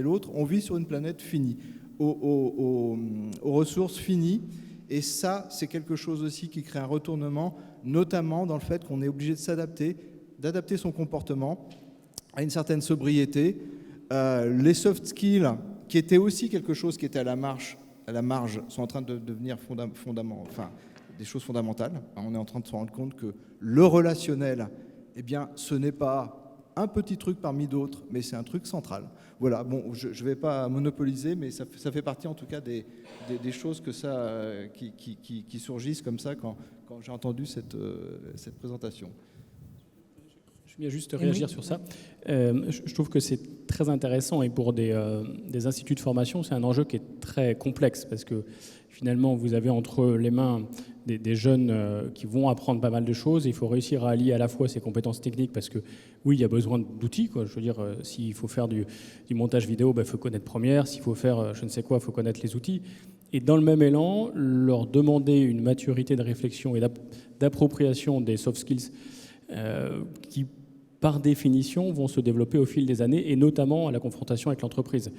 l'autre, on vit sur une planète finie, aux ressources finies. Et ça, c'est quelque chose aussi qui crée un retournement, notamment dans le fait qu'on est obligé de s'adapter, d'adapter son comportement à une certaine sobriété. Les soft skills, qui étaient aussi quelque chose qui était à la marge, sont en train de devenir des choses fondamentales. On est en train de se rendre compte que le relationnel, eh bien, ce n'est pas un petit truc parmi d'autres, mais c'est un truc central. Voilà, bon, je ne vais pas monopoliser, mais ça fait partie en tout cas des choses qui surgissent comme ça quand j'ai entendu cette présentation. Je viens juste réagir sur ça. Je trouve que c'est très intéressant et pour des instituts de formation, c'est un enjeu qui est très complexe parce que finalement, vous avez entre les mains des jeunes qui vont apprendre pas mal de choses. Il faut réussir à allier à la fois ces compétences techniques parce que oui, il y a besoin d'outils, quoi. Je veux dire, s'il faut faire du montage vidéo, il faut connaître Premiere. S'il faut faire je ne sais quoi, il faut connaître les outils. Et dans le même élan, leur demander une maturité de réflexion et d'appropriation des soft skills qui par définition, vont se développer au fil des années, et notamment à la confrontation avec l'entreprise.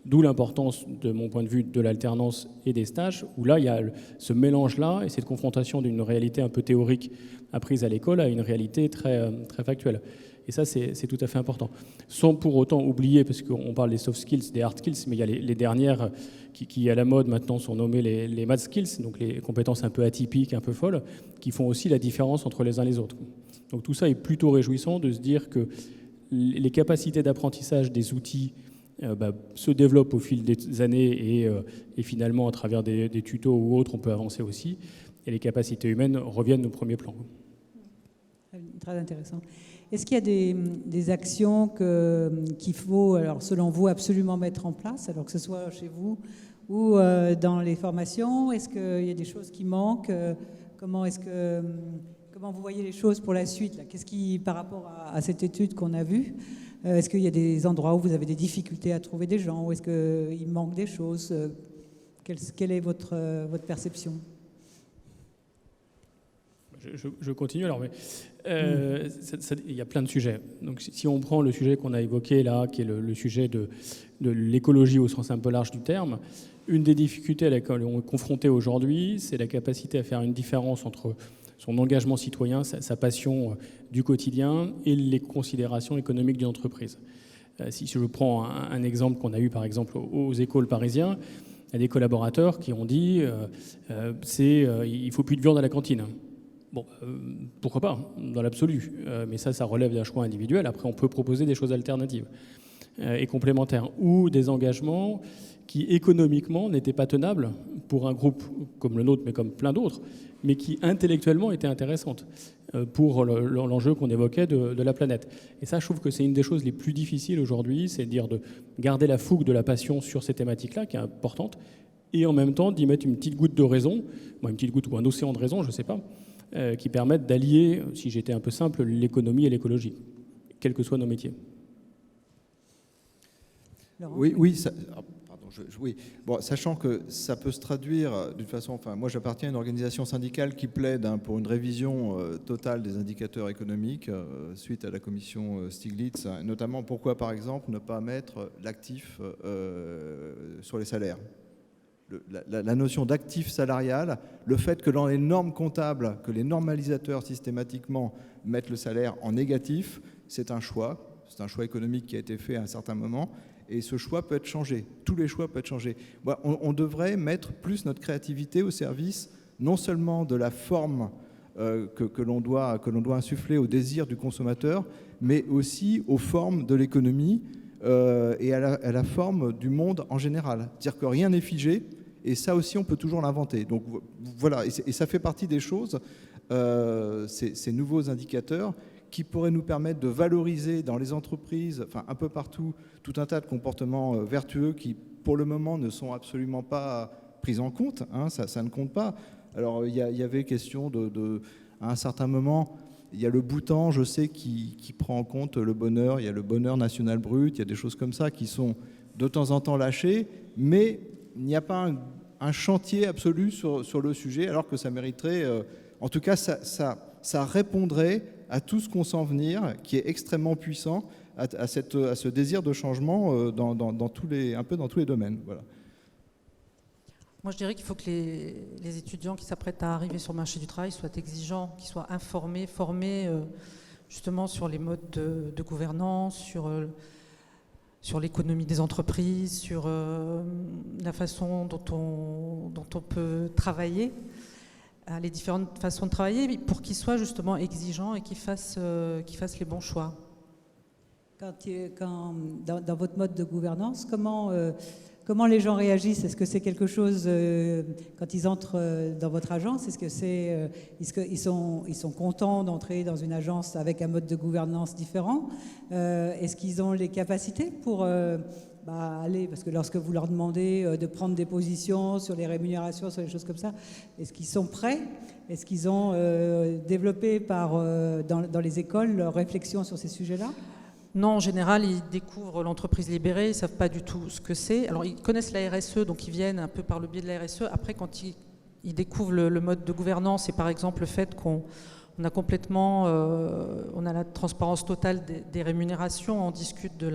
D'où l'importance, de mon point de vue, de l'alternance et des stages, où là, il y a ce mélange-là et cette confrontation d'une réalité un peu théorique apprise à l'école à une réalité très, très factuelle. Et ça, c'est tout à fait important. Sans pour autant oublier, parce qu'on parle des soft skills, des hard skills, mais il y a les dernières qui, à la mode maintenant, sont nommées les mad skills, donc les compétences un peu atypiques, un peu folles, qui font aussi la différence entre les uns et les autres. Donc tout ça est plutôt réjouissant de se dire que les capacités d'apprentissage des outils se développent au fil des années et finalement, à travers des tutos ou autres, on peut avancer aussi. Et les capacités humaines reviennent au premier plan. Très intéressant. Est-ce qu'il y a des actions qu'il faut, alors, selon vous, absolument mettre en place, alors que ce soit chez vous ou dans les formations? Est-ce qu'il y a des choses qui manquent? Comment vous voyez les choses pour la suite là? Qu'est-ce qui, par rapport à cette étude qu'on a vue, est-ce qu'il y a des endroits où vous avez des difficultés à trouver des gens? Ou est-ce qu'il manque des choses? Quelle est votre perception? Je continue alors, mais il y a plein de sujets. Donc si on prend le sujet qu'on a évoqué là, qui est le sujet de l'écologie au sens un peu large du terme, une des difficultés à laquelle on est confronté aujourd'hui, c'est la capacité à faire une différence entre son engagement citoyen, sa passion du quotidien et les considérations économiques d'une entreprise. Si je prends un exemple qu'on a eu par exemple aux écoles parisiens, il y a des collaborateurs qui ont dit il faut plus de viande à la cantine. Bon, pourquoi pas, dans l'absolu. Mais ça relève d'un choix individuel. Après, on peut proposer des choses alternatives et complémentaires. Ou des engagements qui, économiquement, n'étaient pas tenables pour un groupe comme le nôtre, mais comme plein d'autres, mais qui, intellectuellement, étaient intéressantes pour l'enjeu qu'on évoquait de la planète. Et ça, je trouve que c'est une des choses les plus difficiles aujourd'hui, c'est de garder la fougue de la passion sur ces thématiques-là, qui est importante, et en même temps d'y mettre une petite goutte de raison, une petite goutte ou un océan de raison, je ne sais pas, qui permettent d'allier, si j'étais un peu simple, l'économie et l'écologie, quels que soient nos métiers. Oui. Oui. Bon, sachant que ça peut se traduire d'une façon... Enfin, moi, j'appartiens à une organisation syndicale qui plaide pour une révision totale des indicateurs économiques suite à la commission Stiglitz. Notamment, pourquoi, par exemple, ne pas mettre l'actif sur les salaires ? La notion d'actif salarial, le fait que dans les normes comptables, que les normalisateurs systématiquement mettent le salaire en négatif, c'est un choix. C'est un choix économique qui a été fait à un certain moment. Et ce choix peut être changé. Tous les choix peuvent être changés. On devrait mettre plus notre créativité au service non seulement de la forme que l'on doit insuffler au désir du consommateur, mais aussi aux formes de l'économie et à la forme du monde en général. C'est-à-dire que rien n'est figé, et ça aussi, on peut toujours l'inventer. Donc voilà, et ça fait partie des choses, ces nouveaux indicateurs qui pourraient nous permettre de valoriser dans les entreprises, enfin un peu partout, tout un tas de comportements vertueux qui, pour le moment, ne sont absolument pas pris en compte. Hein, ça ne compte pas. Alors, il y avait question à un certain moment, il y a le Bhoutan, je sais, qui prend en compte le bonheur. Il y a le bonheur national brut. Il y a des choses comme ça qui sont de temps en temps lâchées, mais il n'y a pas un chantier absolu sur le sujet, alors que ça mériterait... en tout cas, ça répondrait à tout ce qu'on sent venir, qui est extrêmement puissant, à ce désir de changement dans tous les domaines. Voilà. Moi, je dirais qu'il faut que les étudiants qui s'apprêtent à arriver sur le marché du travail soient exigeants, qu'ils soient informés, formés justement sur les modes de gouvernance, sur l'économie des entreprises, sur la façon dont on peut travailler, les différentes façons de travailler, pour qu'ils soient justement exigeants et qu'ils fassent les bons choix. Dans votre mode de gouvernance, comment les gens réagissent? Est-ce que c'est quelque chose, quand ils entrent dans votre agence, ils sont contents d'entrer dans une agence avec un mode de gouvernance différent? Est-ce qu'ils ont les capacités pour aller, parce que lorsque vous leur demandez de prendre des positions sur les rémunérations, sur les choses comme ça, est-ce qu'ils sont prêts? Est-ce qu'ils ont développé dans les écoles leur réflexion sur ces sujets-là? Non, en général, ils découvrent l'entreprise libérée, ils ne savent pas du tout ce que c'est. Alors, ils connaissent la RSE, donc ils viennent un peu par le biais de la RSE. Après, quand ils découvrent le mode de gouvernance, et par exemple le fait qu'on a on a la transparence totale des rémunérations, on discute de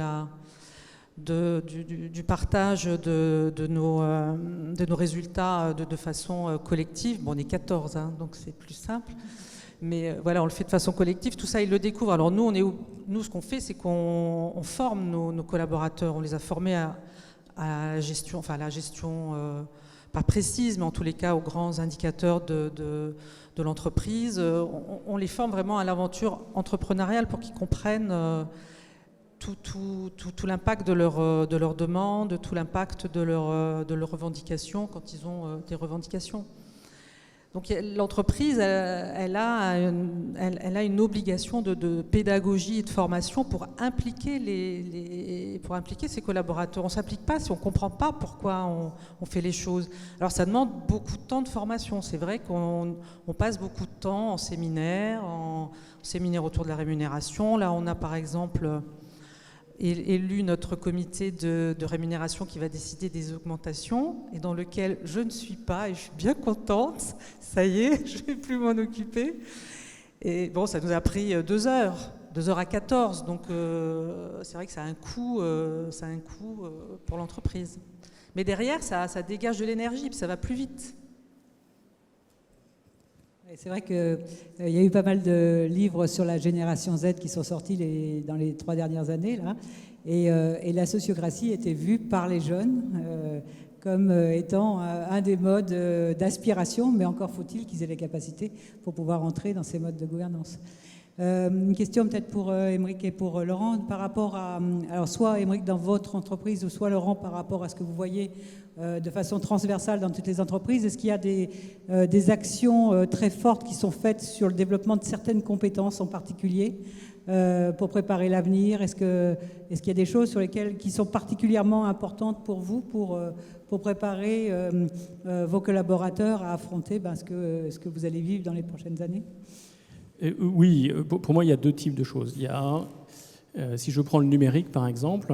du partage de nos résultats de façon collective. Bon, on est 14, hein, donc c'est plus simple. Mais voilà, on le fait de façon collective. Tout ça, ils le découvrent. Alors nous, ce qu'on fait, c'est qu'on forme nos collaborateurs. On les a formés à la gestion, pas précise, mais en tous les cas aux grands indicateurs de l'entreprise. On les forme vraiment à l'aventure entrepreneuriale pour qu'ils comprennent tout l'impact de leurs demandes, tout l'impact de leurs revendications quand ils ont des revendications. Donc l'entreprise, elle a une obligation de pédagogie et de formation pour impliquer ses collaborateurs. On ne s'implique pas si on ne comprend pas pourquoi on fait les choses. Alors ça demande beaucoup de temps de formation. C'est vrai qu'on passe beaucoup de temps en séminaire autour de la rémunération. Là, on a par exemple élu notre comité de rémunération qui va décider des augmentations et dans lequel je ne suis pas et je suis bien contente. Ça y est, je ne vais plus m'en occuper. Et bon, ça nous a pris 2 heures à 14. Donc c'est vrai que ça a un coût pour l'entreprise. Mais derrière, ça dégage de l'énergie, puis ça va plus vite. C'est vrai qu'il y a eu pas mal de livres sur la génération Z qui sont sortis dans les 3 dernières années, là, et la sociocratie était vue par les jeunes comme étant un des modes d'aspiration, mais encore faut-il qu'ils aient les capacités pour pouvoir entrer dans ces modes de gouvernance. Une question peut-être pour Aymeric et pour Laurent, par rapport à... Alors soit Aymeric dans votre entreprise, ou soit Laurent par rapport à ce que vous voyez de façon transversale dans toutes les entreprises, est-ce qu'il y a des actions très fortes qui sont faites sur le développement de certaines compétences en particulier pour préparer l'avenir? Est-ce qu'il y a des choses qui sont particulièrement importantes pour vous pour préparer vos collaborateurs à affronter ce que vous allez vivre dans les prochaines années? Oui, pour moi, il y a 2 types de choses. Il y a, si je prends le numérique, par exemple,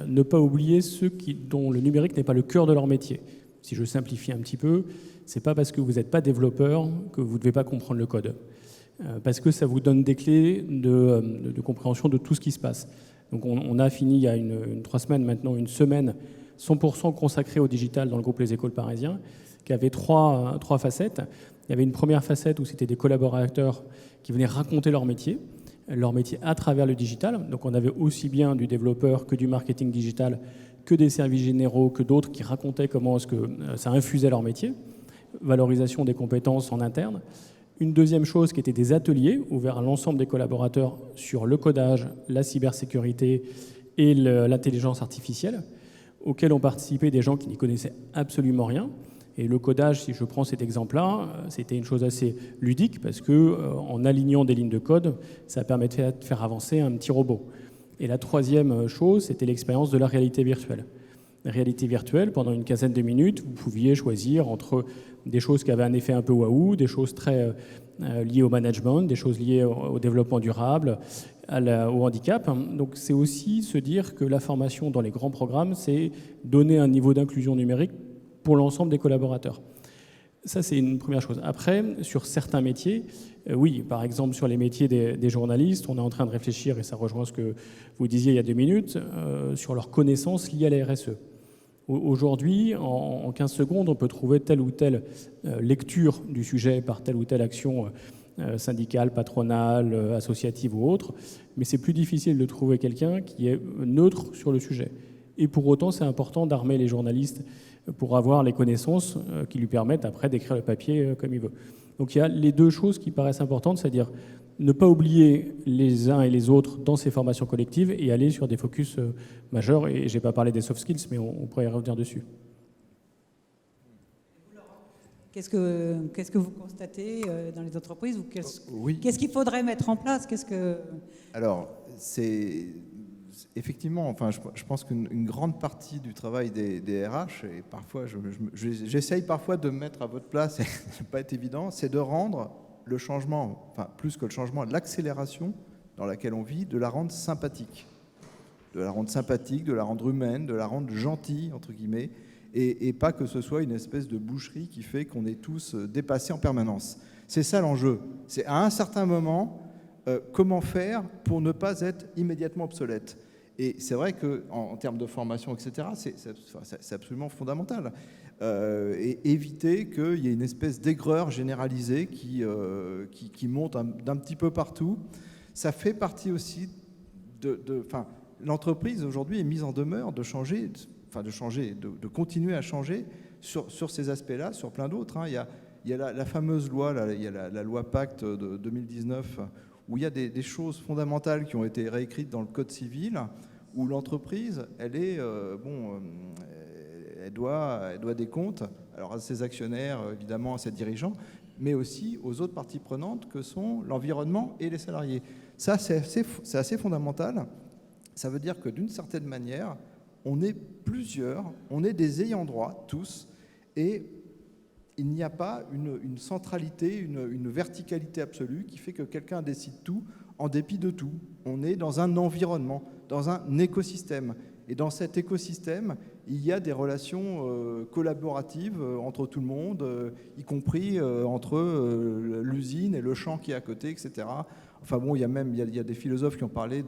ne pas oublier ceux dont le numérique n'est pas le cœur de leur métier. Si je simplifie un petit peu, c'est pas parce que vous n'êtes pas développeur que vous ne devez pas comprendre le code. Parce que ça vous donne des clés de compréhension de tout ce qui se passe. Donc on a fini il y a 3 semaines maintenant, une semaine 100% consacrée au digital dans le groupe Les Écoles Parisiens, qui avait 3 facettes. Il y avait une première facette où c'était des collaborateurs qui venaient raconter leur métier à travers le digital. Donc on avait aussi bien du développeur que du marketing digital, que des services généraux, que d'autres qui racontaient comment est-ce que ça infusait leur métier. Valorisation des compétences en interne. Une deuxième chose qui était des ateliers ouverts à l'ensemble des collaborateurs sur le codage, la cybersécurité et l'intelligence artificielle, auxquels ont participé des gens qui n'y connaissaient absolument rien. Et le codage, si je prends cet exemple-là, c'était une chose assez ludique parce qu'en alignant des lignes de code, ça permettait de faire avancer un petit robot. Et la troisième chose, c'était l'expérience de la réalité virtuelle. La réalité virtuelle, pendant une quinzaine de minutes, vous pouviez choisir entre des choses qui avaient un effet un peu waouh, des choses très liées au management, des choses liées au développement durable, au handicap. Donc c'est aussi se dire que la formation dans les grands programmes, c'est donner un niveau d'inclusion numérique pour l'ensemble des collaborateurs. Ça, c'est une première chose. Après, sur certains métiers, oui, par exemple, sur les métiers des journalistes, on est en train de réfléchir, et ça rejoint ce que vous disiez il y a 2 minutes, sur leurs connaissances liées à la RSE. Aujourd'hui, en 15 secondes, on peut trouver telle ou telle lecture du sujet par telle ou telle action syndicale, patronale, associative ou autre, mais c'est plus difficile de trouver quelqu'un qui est neutre sur le sujet. Et pour autant, c'est important d'armer les journalistes pour avoir les connaissances qui lui permettent après d'écrire le papier comme il veut. Donc il y a les 2 choses qui paraissent importantes, c'est-à-dire ne pas oublier les uns et les autres dans ces formations collectives et aller sur des focus majeurs. Et je n'ai pas parlé des soft skills, mais on pourrait y revenir dessus. Qu'est-ce que vous constatez dans les entreprises ou qu'est-ce qu'il faudrait mettre en place? Alors, c'est... Effectivement, enfin, je pense qu'une grande partie du travail des RH, et parfois j'essaye parfois de me mettre à votre place, et ça ne va pas être évident, c'est de rendre le changement, enfin plus que le changement, l'accélération dans laquelle on vit, de la rendre sympathique. De la rendre sympathique, de la rendre humaine, de la rendre gentille, entre guillemets, et pas que ce soit une espèce de boucherie qui fait qu'on est tous dépassés en permanence. C'est ça l'enjeu. C'est à un certain moment, comment faire pour ne pas être immédiatement obsolète. Et c'est vrai qu'en termes de formation, etc., c'est absolument fondamental. Et éviter qu'il y ait une espèce d'aigreur généralisée qui monte d'un petit peu partout. Ça fait partie aussi l'entreprise aujourd'hui est mise en demeure de changer, de continuer à changer sur ces aspects-là, sur plein d'autres. Il y a la fameuse loi, il y a la loi Pacte de 2019, où il y a des choses fondamentales qui ont été réécrites dans le Code civil, où l'entreprise, elle doit des comptes, alors à ses actionnaires, évidemment, à ses dirigeants, mais aussi aux autres parties prenantes que sont l'environnement et les salariés. Ça, c'est assez fondamental. Ça veut dire que d'une certaine manière, on est plusieurs, on est des ayants droit, tous, et il n'y a pas une centralité, une verticalité absolue qui fait que quelqu'un décide tout en dépit de tout. On est dans un environnement, dans un écosystème. Et dans cet écosystème, il y a des relations collaboratives entre tout le monde, y compris entre l'usine et le champ qui est à côté, etc. Enfin bon, il y a des philosophes qui ont parlé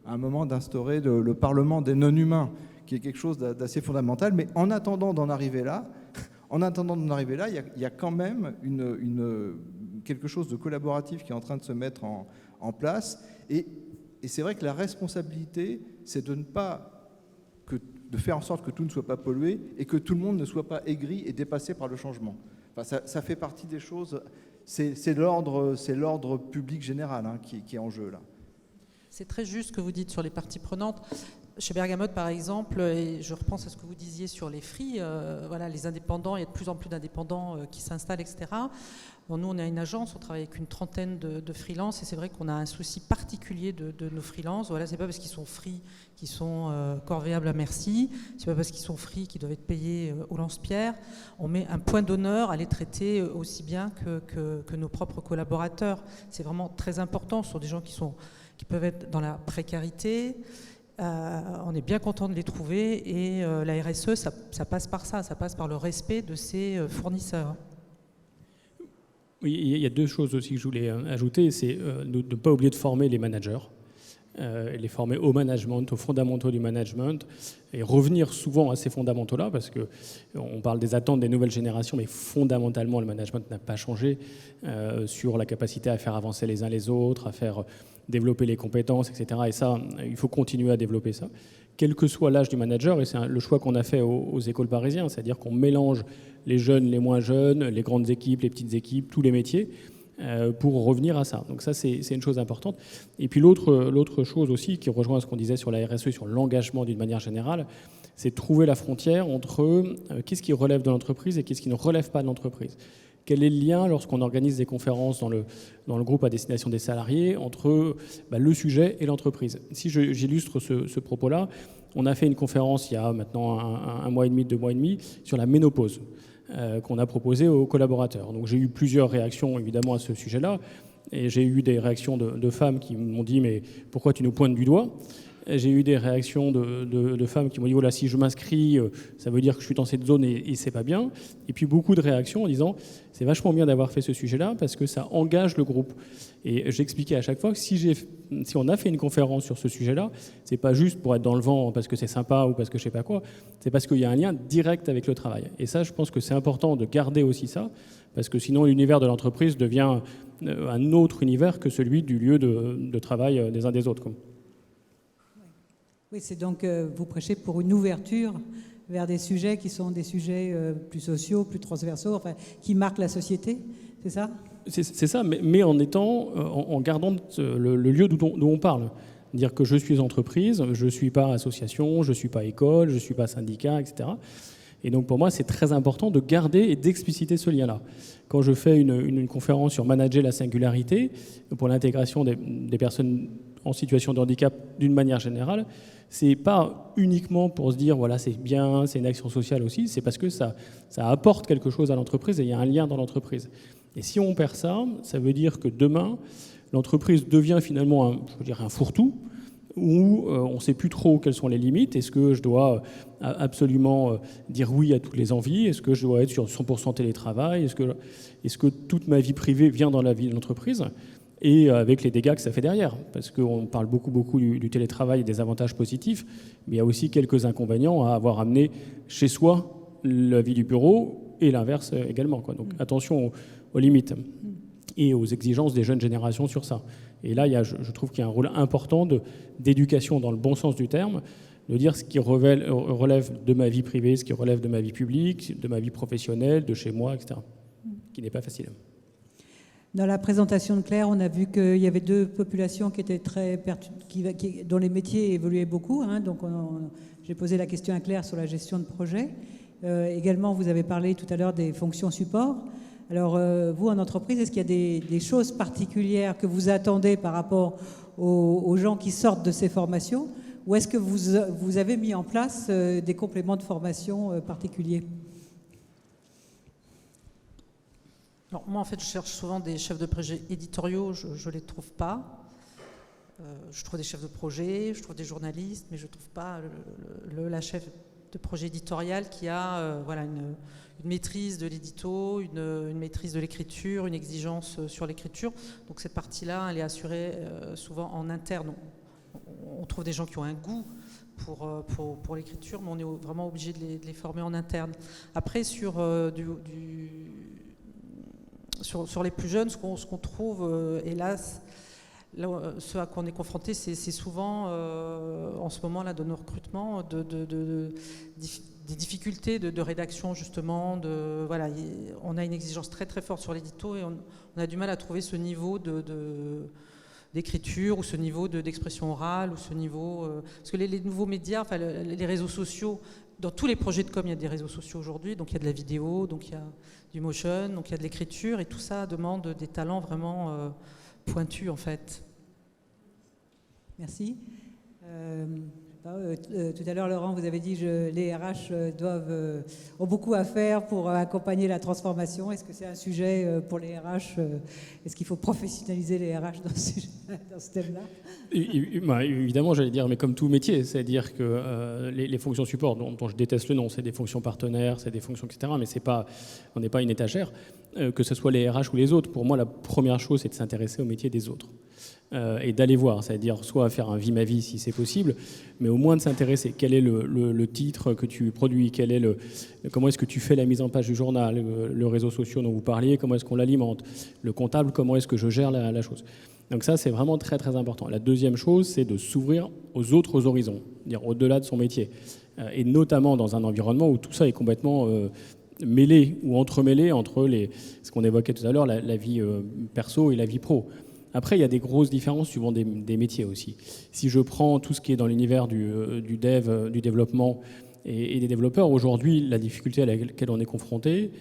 à un moment d'instaurer le Parlement des non-humains, qui est quelque chose d'assez fondamental. Mais en attendant d'en arriver là, il y a quand même quelque chose de collaboratif qui est en train de se mettre en place. Et c'est vrai que la responsabilité, c'est de faire en sorte que tout ne soit pas pollué et que tout le monde ne soit pas aigri et dépassé par le changement. Enfin, ça fait partie des choses. C'est l'ordre public général qui est en jeu là. C'est très juste ce que vous dites sur les parties prenantes. Chez Bergamote, par exemple, et je repense à ce que vous disiez sur les free, les indépendants, il y a de plus en plus d'indépendants qui s'installent, etc. Bon, nous, on est une agence, on travaille avec une trentaine de freelances, et c'est vrai qu'on a un souci particulier de nos freelances. Voilà, c'est pas parce qu'ils sont free qu'ils sont corvéables à merci, c'est pas parce qu'ils sont free qu'ils doivent être payés au lance-pierre. On met un point d'honneur à les traiter aussi bien que nos propres collaborateurs. C'est vraiment très important. Ce sont des gens qui peuvent être dans la précarité. On est bien content de les trouver et la RSE, ça passe par ça passe par le respect de ses fournisseurs. Oui, il y a deux choses aussi que je voulais ajouter, c'est de ne pas oublier de former les managers, les former au management, aux fondamentaux du management, et revenir souvent à ces fondamentaux-là, parce qu'on parle des attentes des nouvelles générations, mais fondamentalement, le management n'a pas changé sur la capacité à faire avancer les uns les autres, à faire développer les compétences, etc. Et ça, il faut continuer à développer ça, quel que soit l'âge du manager, et c'est le choix qu'on a fait aux écoles parisiennes, c'est-à-dire qu'on mélange les jeunes, les moins jeunes, les grandes équipes, les petites équipes, tous les métiers, pour revenir à ça. Donc ça, c'est une chose importante. Et puis l'autre chose aussi, qui rejoint ce qu'on disait sur la RSE, sur l'engagement d'une manière générale, c'est de trouver la frontière entre qu'est-ce qui relève de l'entreprise et qu'est-ce qui ne relève pas de l'entreprise. Quel est le lien, lorsqu'on organise des conférences dans le groupe à destination des salariés, entre le sujet et l'entreprise? Si j'illustre ce propos-là, on a fait une conférence il y a maintenant un mois et demi, 2 mois et demi, sur la ménopause, qu'on a proposée aux collaborateurs. Donc j'ai eu plusieurs réactions, évidemment, à ce sujet-là. Et j'ai eu des réactions de femmes qui m'ont dit « mais pourquoi tu nous pointes du doigt ?» J'ai eu des réactions de femmes qui m'ont dit « oh là, si je m'inscris, ça veut dire que je suis dans cette zone et c'est pas bien ». Et puis beaucoup de réactions en disant « c'est vachement bien d'avoir fait ce sujet-là parce que ça engage le groupe ». Et j'expliquais à chaque fois que si on a fait une conférence sur ce sujet-là, c'est pas juste pour être dans le vent parce que c'est sympa ou parce que je sais pas quoi, c'est parce qu'il y a un lien direct avec le travail. Et ça, je pense que c'est important de garder aussi ça, parce que sinon l'univers de l'entreprise devient un autre univers que celui du lieu de travail des uns des autres. Oui, c'est donc vous prêchez pour une ouverture vers des sujets qui sont des sujets plus sociaux, plus transversaux, enfin, qui marquent la société, c'est ça ? C'est ça, mais en gardant le lieu d'où on parle. Dire que je suis entreprise, je ne suis pas association, je ne suis pas école, je ne suis pas syndicat, etc. Et donc pour moi, c'est très important de garder et d'expliciter ce lien-là. Quand je fais une conférence sur manager la singularité, pour l'intégration des personnes en situation de handicap d'une manière générale, c'est pas uniquement pour se dire voilà c'est bien, c'est une action sociale aussi, c'est parce que ça apporte quelque chose à l'entreprise et il y a un lien dans l'entreprise. Et si on perd ça, ça veut dire que demain, l'entreprise devient finalement un fourre-tout, où on ne sait plus trop quelles sont les limites. Est-ce que je dois absolument dire oui à toutes les envies? Est-ce que je dois être sur 100% télétravail? Est-ce que toute ma vie privée vient dans la vie de l'entreprise? et avec les dégâts que ça fait derrière. Parce qu'on parle beaucoup du télétravail et des avantages positifs, mais il y a aussi quelques inconvénients à avoir amené chez soi la vie du bureau et l'inverse également, quoi. Donc attention aux limites et aux exigences des jeunes générations sur ça. Et là, je trouve qu'il y a un rôle important d'éducation dans le bon sens du terme, de dire ce qui relève de ma vie privée, ce qui relève de ma vie publique, de ma vie professionnelle, de chez moi, etc. Qui n'est pas facile. Dans la présentation de Claire, on a vu qu'il y avait deux populations qui étaient dont les métiers évoluaient beaucoup. Donc j'ai posé la question à Claire sur la gestion de projet. Également, vous avez parlé tout à l'heure des fonctions support. Alors, vous, en entreprise, est-ce qu'il y a des choses particulières que vous attendez par rapport aux gens qui sortent de ces formations, ou est-ce que vous avez mis en place des compléments de formation particuliers ? Alors, moi, en fait, je cherche souvent des chefs de projet éditoriaux, je ne les trouve pas. Je trouve des chefs de projet, je trouve des journalistes, mais je ne trouve pas la chef de projet éditorial qui a une maîtrise de l'édito, une maîtrise de l'écriture, une exigence sur l'écriture. Donc cette partie-là, elle est assurée souvent en interne. On trouve des gens qui ont un goût pour l'écriture, mais on est vraiment obligé de les former en interne. Après, sur les plus jeunes, ce qu'on trouve, hélas, là, ce à quoi on est confronté, c'est souvent, en ce moment-là, de nos recrutements, des difficultés de rédaction, justement. On a une exigence très, très forte sur l'édito et on a du mal à trouver ce niveau d'écriture ou ce niveau d'expression orale ou ce niveau... parce que les nouveaux médias, les réseaux sociaux, dans tous les projets de com, il y a des réseaux sociaux aujourd'hui, donc il y a de la vidéo, donc il y a du motion, donc il y a de l'écriture, et tout ça demande des talents vraiment pointus, en fait. Merci. Tout à l'heure, Laurent, vous avez dit que les RH ont beaucoup à faire pour accompagner la transformation. Est-ce que c'est un sujet pour les RH ? Est-ce qu'il faut professionnaliser les RH dans ce thème-là ? Évidemment, j'allais dire, mais comme tout métier, c'est-à-dire que les fonctions support, dont je déteste le nom, c'est des fonctions partenaires, c'est des fonctions, etc., mais on n'est pas une étagère, que ce soit les RH ou les autres. Pour moi, la première chose, c'est de s'intéresser au métier des autres. Et d'aller voir, c'est-à-dire soit faire un vie ma vie si c'est possible, mais au moins de s'intéresser. Quel est le titre que tu produis, comment est-ce que tu fais la mise en page du journal, le réseau social dont vous parliez, comment est-ce qu'on l'alimente, le comptable, comment est-ce que je gère la chose. Donc ça, c'est vraiment très très important. La deuxième chose, c'est de s'ouvrir aux autres horizons, c'est-à-dire au-delà de son métier, et notamment dans un environnement où tout ça est complètement mêlé ou entremêlé entre ce qu'on évoquait tout à l'heure, la vie perso et la vie pro. Après, il y a des grosses différences suivant des métiers aussi. Si je prends tout ce qui est dans l'univers du développement et des développeurs, aujourd'hui, la difficulté à laquelle on est confronté,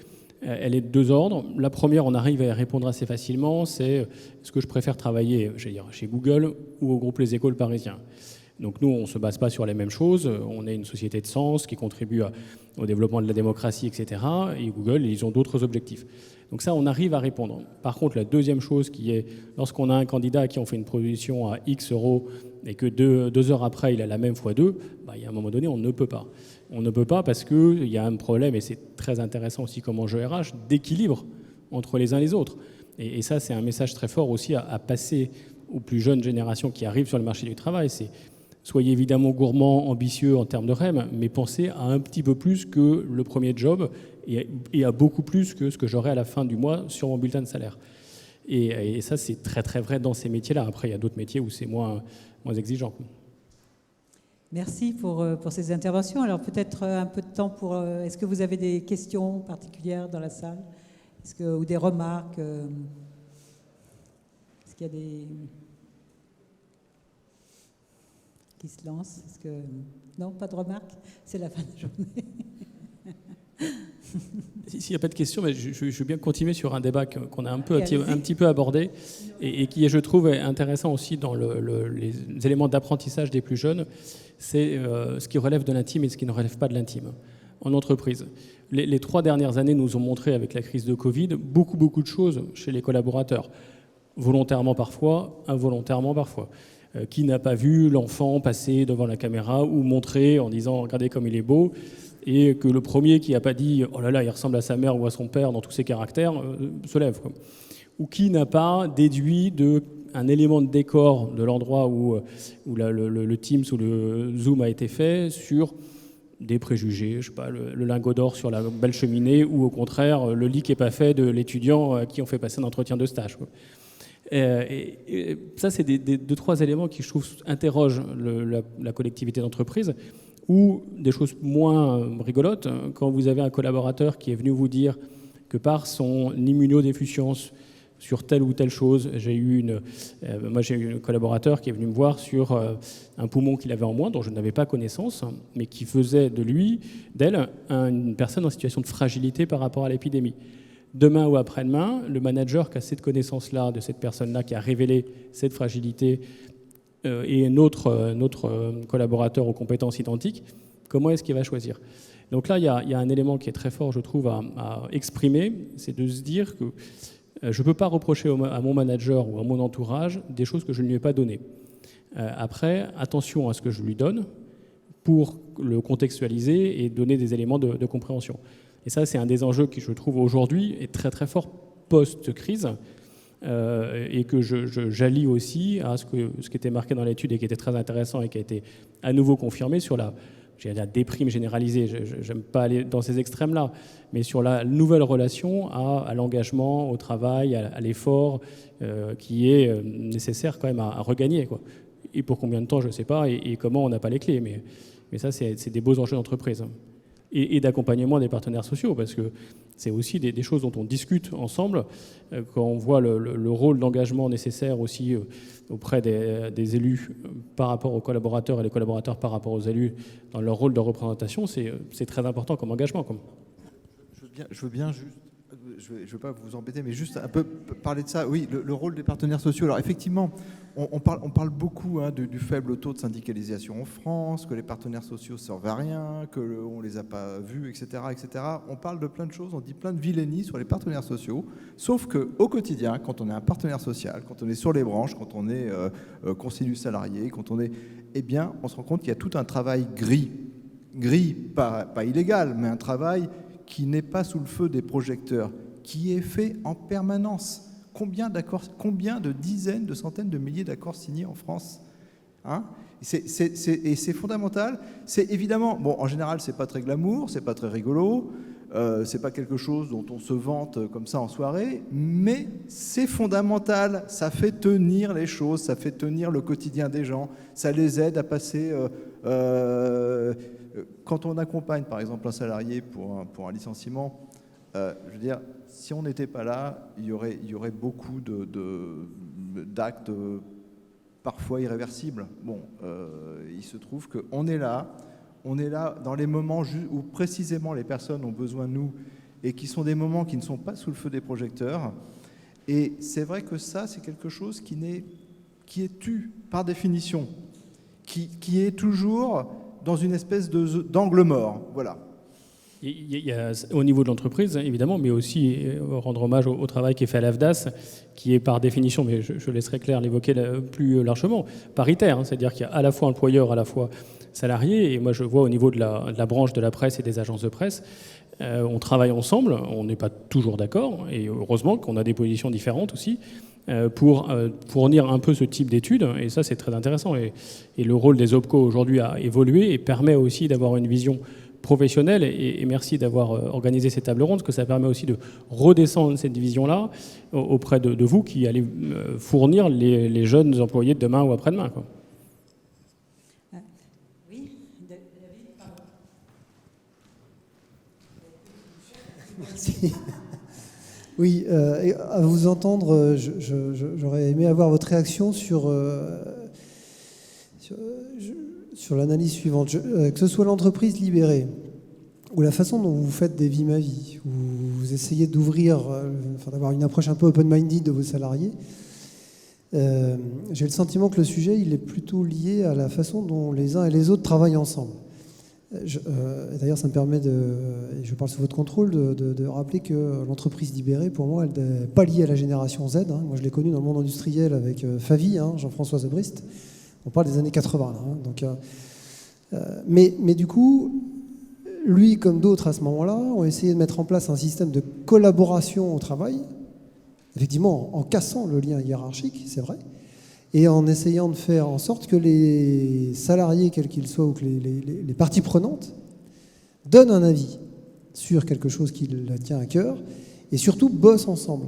elle est de deux ordres. La première, on arrive à y répondre assez facilement, c'est est-ce que je préfère travailler chez Google ou au groupe Les Échos Parisiens. Donc nous, on ne se base pas sur les mêmes choses. On est une société de sens qui contribue au développement de la démocratie, etc. Et Google, ils ont d'autres objectifs. Donc ça, on arrive à répondre. Par contre, la deuxième chose qui est, lorsqu'on a un candidat à qui on fait une proposition à X euros et que deux heures après, il a la même fois deux, il y a un moment donné, on ne peut pas. On ne peut pas parce qu'il y a un problème, et c'est très intéressant aussi comme enjeu RH, d'équilibre entre les uns et les autres. Et ça, c'est un message très fort aussi à passer aux plus jeunes générations qui arrivent sur le marché du travail. C'est soyez évidemment gourmands, ambitieux en termes de REM, mais pensez à un petit peu plus que le premier job et à beaucoup plus que ce que j'aurai à la fin du mois sur mon bulletin de salaire. Et ça, c'est très très vrai dans ces métiers-là. Après, il y a d'autres métiers où c'est moins exigeant. Merci pour ces interventions. Alors peut-être un peu de temps pour... est-ce que vous avez des questions particulières dans la salle ? Ou des remarques ? Est-ce qu'il y a des... qui se lancent ? Non, pas de remarques ? C'est la fin de la journée. S'il n'y a pas de questions, mais je veux bien continuer sur un débat qu'on a un petit peu abordé et qui est, je trouve, intéressant aussi dans les éléments d'apprentissage des plus jeunes, c'est ce qui relève de l'intime et ce qui ne relève pas de l'intime en entreprise. Les 3 dernières années nous ont montré, avec la crise de Covid, beaucoup de choses chez les collaborateurs, volontairement parfois, involontairement parfois. Qui n'a pas vu l'enfant passer devant la caméra ou montrer en disant « regardez comme il est beau ». et que le premier qui n'a pas dit « oh là là, il ressemble à sa mère ou à son père dans tous ses caractères » se lève, quoi. Ou qui n'a pas déduit un élément de décor de l'endroit où le Teams ou le Zoom a été fait sur des préjugés, je sais pas, le lingot d'or sur la belle cheminée, ou au contraire, le lit qui n'est pas fait de l'étudiant à qui on fait passer un entretien de stage, quoi. Et ça, c'est deux, trois éléments qui, je trouve, interrogent la collectivité d'entreprise, ou des choses moins rigolotes, quand vous avez un collaborateur qui est venu vous dire que par son immunodéficience sur telle ou telle chose, moi j'ai eu un collaborateur qui est venu me voir sur un poumon qu'il avait en moins, dont je n'avais pas connaissance, mais qui faisait d'elle, une personne en situation de fragilité par rapport à l'épidémie. Demain ou après-demain, le manager qui a cette connaissance-là, de cette personne-là, qui a révélé cette fragilité, et notre collaborateur aux compétences identiques, comment est-ce qu'il va choisir ? Donc là, il y a un élément qui est très fort, je trouve, à exprimer, c'est de se dire que je ne peux pas reprocher à mon manager ou à mon entourage des choses que je ne lui ai pas données. Après, attention à ce que je lui donne pour le contextualiser et donner des éléments de compréhension. Et ça, c'est un des enjeux qui, je trouve, aujourd'hui est très très fort post-crise, et que j'allie aussi à ce qui était marqué dans l'étude et qui était très intéressant et qui a été à nouveau confirmé sur la déprime généralisée. Je n'aime pas aller dans ces extrêmes-là, mais sur la nouvelle relation à l'engagement, au travail, à l'effort qui est nécessaire quand même à regagner, quoi. Et pour combien de temps, je ne sais pas, et comment, on n'a pas les clés. Mais ça, c'est des beaux enjeux d'entreprise. Et d'accompagnement des partenaires sociaux, parce que c'est aussi des choses dont on discute ensemble, quand on voit le rôle d'engagement nécessaire aussi auprès des élus par rapport aux collaborateurs et les collaborateurs par rapport aux élus dans leur rôle de représentation, c'est très important comme engagement. Je veux bien juste, je ne veux pas vous embêter, mais juste un peu parler de ça. Oui, le rôle des partenaires sociaux. Alors effectivement, on parle beaucoup du faible taux de syndicalisation en France, que les partenaires sociaux ne servent à rien, qu'on ne les a pas vus, etc., etc. On parle de plein de choses, on dit plein de vilainies sur les partenaires sociaux, sauf qu'au quotidien, quand on est un partenaire social, quand on est sur les branches, quand on est conseiller du salarié, quand on est... Eh bien, on se rend compte qu'il y a tout un travail gris, pas illégal, mais un travail qui n'est pas sous le feu des projecteurs, qui est fait en permanence. Combien de dizaines, de centaines de milliers d'accords signés en France, hein ? Et c'est fondamental. C'est évidemment, bon, en général, c'est pas très glamour, c'est pas très rigolo, c'est pas quelque chose dont on se vante comme ça en soirée, mais c'est fondamental. Ça fait tenir les choses, ça fait tenir le quotidien des gens, ça les aide à passer. Quand on accompagne, par exemple, un salarié pour un licenciement, je veux dire, si on n'était pas là, il y aurait beaucoup d'actes parfois irréversibles. Bon, il se trouve qu'on est là dans les moments où précisément les personnes ont besoin de nous et qui sont des moments qui ne sont pas sous le feu des projecteurs. Et c'est vrai que ça, c'est quelque chose qui est tu par définition, qui est toujours dans une espèce d'angle mort. Voilà. Il y a, au niveau de l'entreprise, évidemment, mais aussi rendre hommage au travail qui est fait à l'AFDAS, qui est par définition, mais je laisserai Claire l'évoquer plus largement, paritaire, hein, c'est-à-dire qu'il y a à la fois employeur, à la fois salarié, et moi je vois au niveau de la branche de la presse et des agences de presse, on travaille ensemble, on n'est pas toujours d'accord, et heureusement qu'on a des positions différentes aussi, pour fournir un peu ce type d'études, et ça c'est très intéressant, et le rôle des OPCO aujourd'hui a évolué et permet aussi d'avoir une vision professionnelle, et merci d'avoir organisé ces tables rondes, parce que ça permet aussi de redescendre cette division-là auprès de vous qui allez fournir les jeunes employés de demain ou après-demain, quoi. Oui, David, pardon. Merci. Oui, à vous entendre, j'aurais aimé avoir votre réaction sur l'analyse suivante. Que ce soit l'entreprise libérée ou la façon dont vous faites des vies ma vie, où vous essayez d'ouvrir, d'avoir une approche un peu open-minded de vos salariés, j'ai le sentiment que le sujet il est plutôt lié à la façon dont les uns et les autres travaillent ensemble. D'ailleurs, ça me permet je parle sous votre contrôle, de rappeler que l'entreprise libérée, pour moi, elle n'est pas liée à la génération Z. Hein. Moi, je l'ai connue dans le monde industriel avec Favi, Jean-François Zebrist. On parle des années 80. Là, hein. Donc, mais du coup, lui, comme d'autres à ce moment-là, ont essayé de mettre en place un système de collaboration au travail, effectivement en cassant le lien hiérarchique, c'est vrai, et en essayant de faire en sorte que les salariés, quels qu'ils soient, ou que les parties prenantes, donnent un avis sur quelque chose qui leur tient à cœur, et surtout bossent ensemble.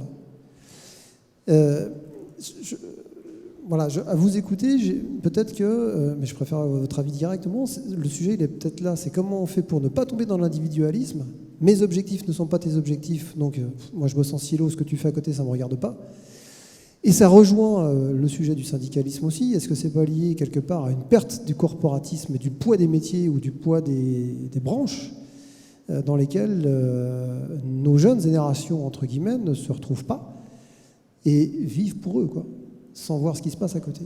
Voilà, à vous écouter, peut-être que, mais je préfère votre avis directement, le sujet il est peut-être là, c'est comment on fait pour ne pas tomber dans l'individualisme. Mes objectifs ne sont pas tes objectifs, donc moi je bosse en silo, ce que tu fais à côté ça ne me regarde pas. Et ça rejoint le sujet du syndicalisme aussi. Est-ce que c'est pas lié quelque part à une perte du corporatisme et du poids des métiers ou du poids des branches dans lesquelles nos jeunes générations, entre guillemets, ne se retrouvent pas et vivent pour eux, quoi, sans voir ce qui se passe à côté?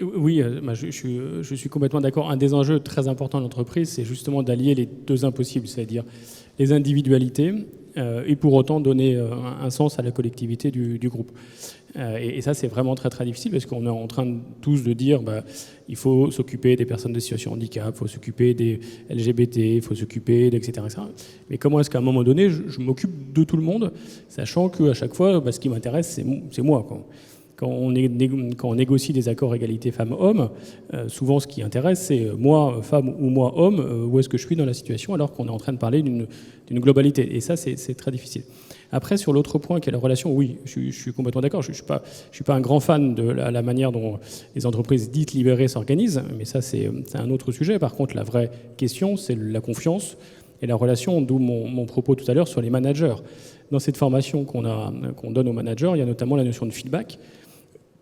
Oui, je suis complètement d'accord. Un des enjeux très importants de l'entreprise, c'est justement d'allier les deux impossibles, c'est-à-dire les individualités et pour autant donner un sens à la collectivité du groupe. Et ça, c'est vraiment très très difficile parce qu'on est en train tous de dire il faut s'occuper des personnes de situation de handicap, il faut s'occuper des LGBT, il faut s'occuper etc. Mais comment est-ce qu'à un moment donné, je m'occupe de tout le monde, sachant qu'à chaque fois, ce qui m'intéresse, c'est moi, quoi. Quand on négocie des accords égalité femmes-hommes, souvent ce qui intéresse, c'est moi, femme ou moi, homme, où est-ce que je suis dans la situation, alors qu'on est en train de parler d'une globalité. Et ça, c'est très difficile. Après, sur l'autre point, qui est la relation, oui, je suis complètement d'accord. Je suis pas un grand fan de la manière dont les entreprises dites libérées s'organisent, mais ça, c'est un autre sujet. Par contre, la vraie question, c'est la confiance et la relation, d'où mon propos tout à l'heure sur les managers. Dans cette formation qu'on donne aux managers, il y a notamment la notion de feedback,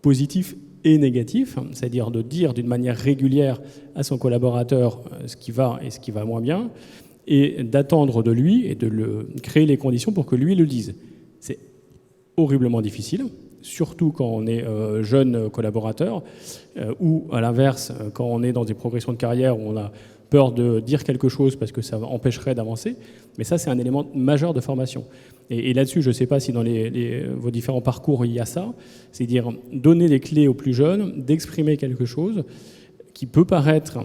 positif et négatif, c'est-à-dire de dire d'une manière régulière à son collaborateur ce qui va et ce qui va moins bien, et d'attendre de lui et de créer les conditions pour que lui le dise. C'est horriblement difficile, surtout quand on est jeune collaborateur, ou à l'inverse, quand on est dans des progressions de carrière où on a peur de dire quelque chose parce que ça empêcherait d'avancer. Mais ça, c'est un élément majeur de formation. Et là-dessus, je ne sais pas si dans vos différents parcours, il y a ça, c'est-à-dire donner les clés aux plus jeunes, d'exprimer quelque chose qui peut paraître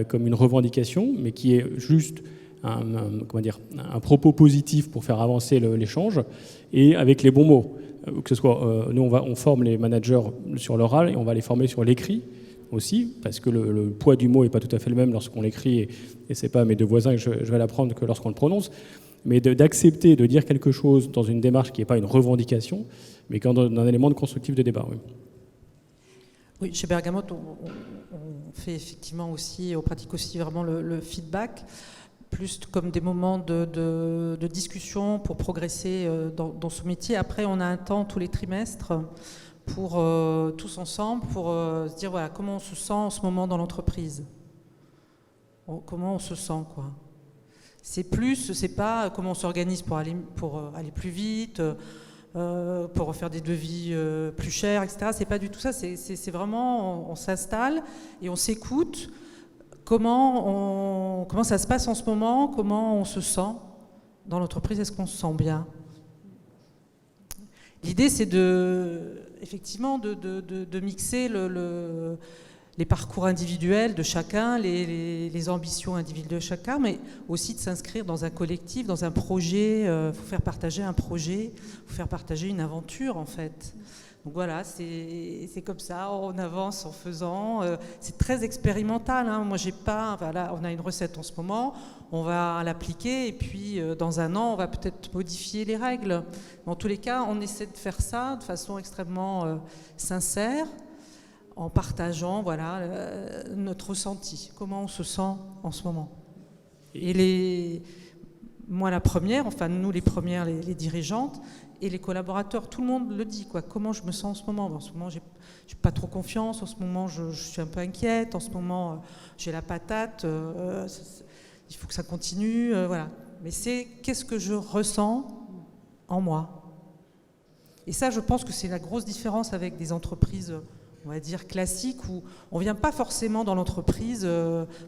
comme une revendication, mais qui est juste un propos positif pour faire avancer l'échange, et avec les bons mots. Que ce soit, nous, on forme les managers sur l'oral et on va les former sur l'écrit aussi, parce que le poids du mot n'est pas tout à fait le même lorsqu'on l'écrit, et ce n'est pas à mes deux voisins que je vais l'apprendre que lorsqu'on le prononce, mais d'accepter de dire quelque chose dans une démarche qui n'est pas une revendication, mais dans un élément de constructif de débat. Oui. Oui, chez Bergamote, on fait effectivement aussi, on pratique aussi vraiment le feedback, plus comme des moments de discussion pour progresser dans ce métier. Après, on a un temps tous les trimestres pour tous ensemble, pour se dire voilà, comment on se sent en ce moment dans l'entreprise. Comment on se sent, quoi. C'est pas comment on s'organise pour aller plus vite, pour faire des devis plus chers, etc. C'est pas du tout ça. C'est vraiment, on s'installe et on s'écoute. Comment ça se passe en ce moment? Comment on se sent dans l'entreprise? Est-ce qu'on se sent bien? L'idée, c'est effectivement de mixer les parcours individuels de chacun, les ambitions individuelles de chacun, mais aussi de s'inscrire dans un collectif, dans un projet. Il faut faire partager un projet, il faut faire partager une aventure, en fait. Donc voilà, c'est comme ça, on avance en faisant. C'est très expérimental, hein. Moi, là, on a une recette en ce moment, on va l'appliquer, et puis dans un an, on va peut-être modifier les règles. Dans tous les cas, on essaie de faire ça de façon extrêmement sincère, en partageant notre ressenti, comment on se sent en ce moment. Et moi la première, enfin nous les premières, les dirigeantes et les collaborateurs, tout le monde le dit, quoi. Comment je me sens en ce moment? En ce moment, j'ai pas trop confiance, en ce moment je suis un peu inquiète, en ce moment j'ai la patate, il faut que ça continue, voilà. Mais c'est qu'est-ce que je ressens en moi? Et ça, je pense que c'est la grosse différence avec des entreprises, on va dire classique, où on ne vient pas forcément dans l'entreprise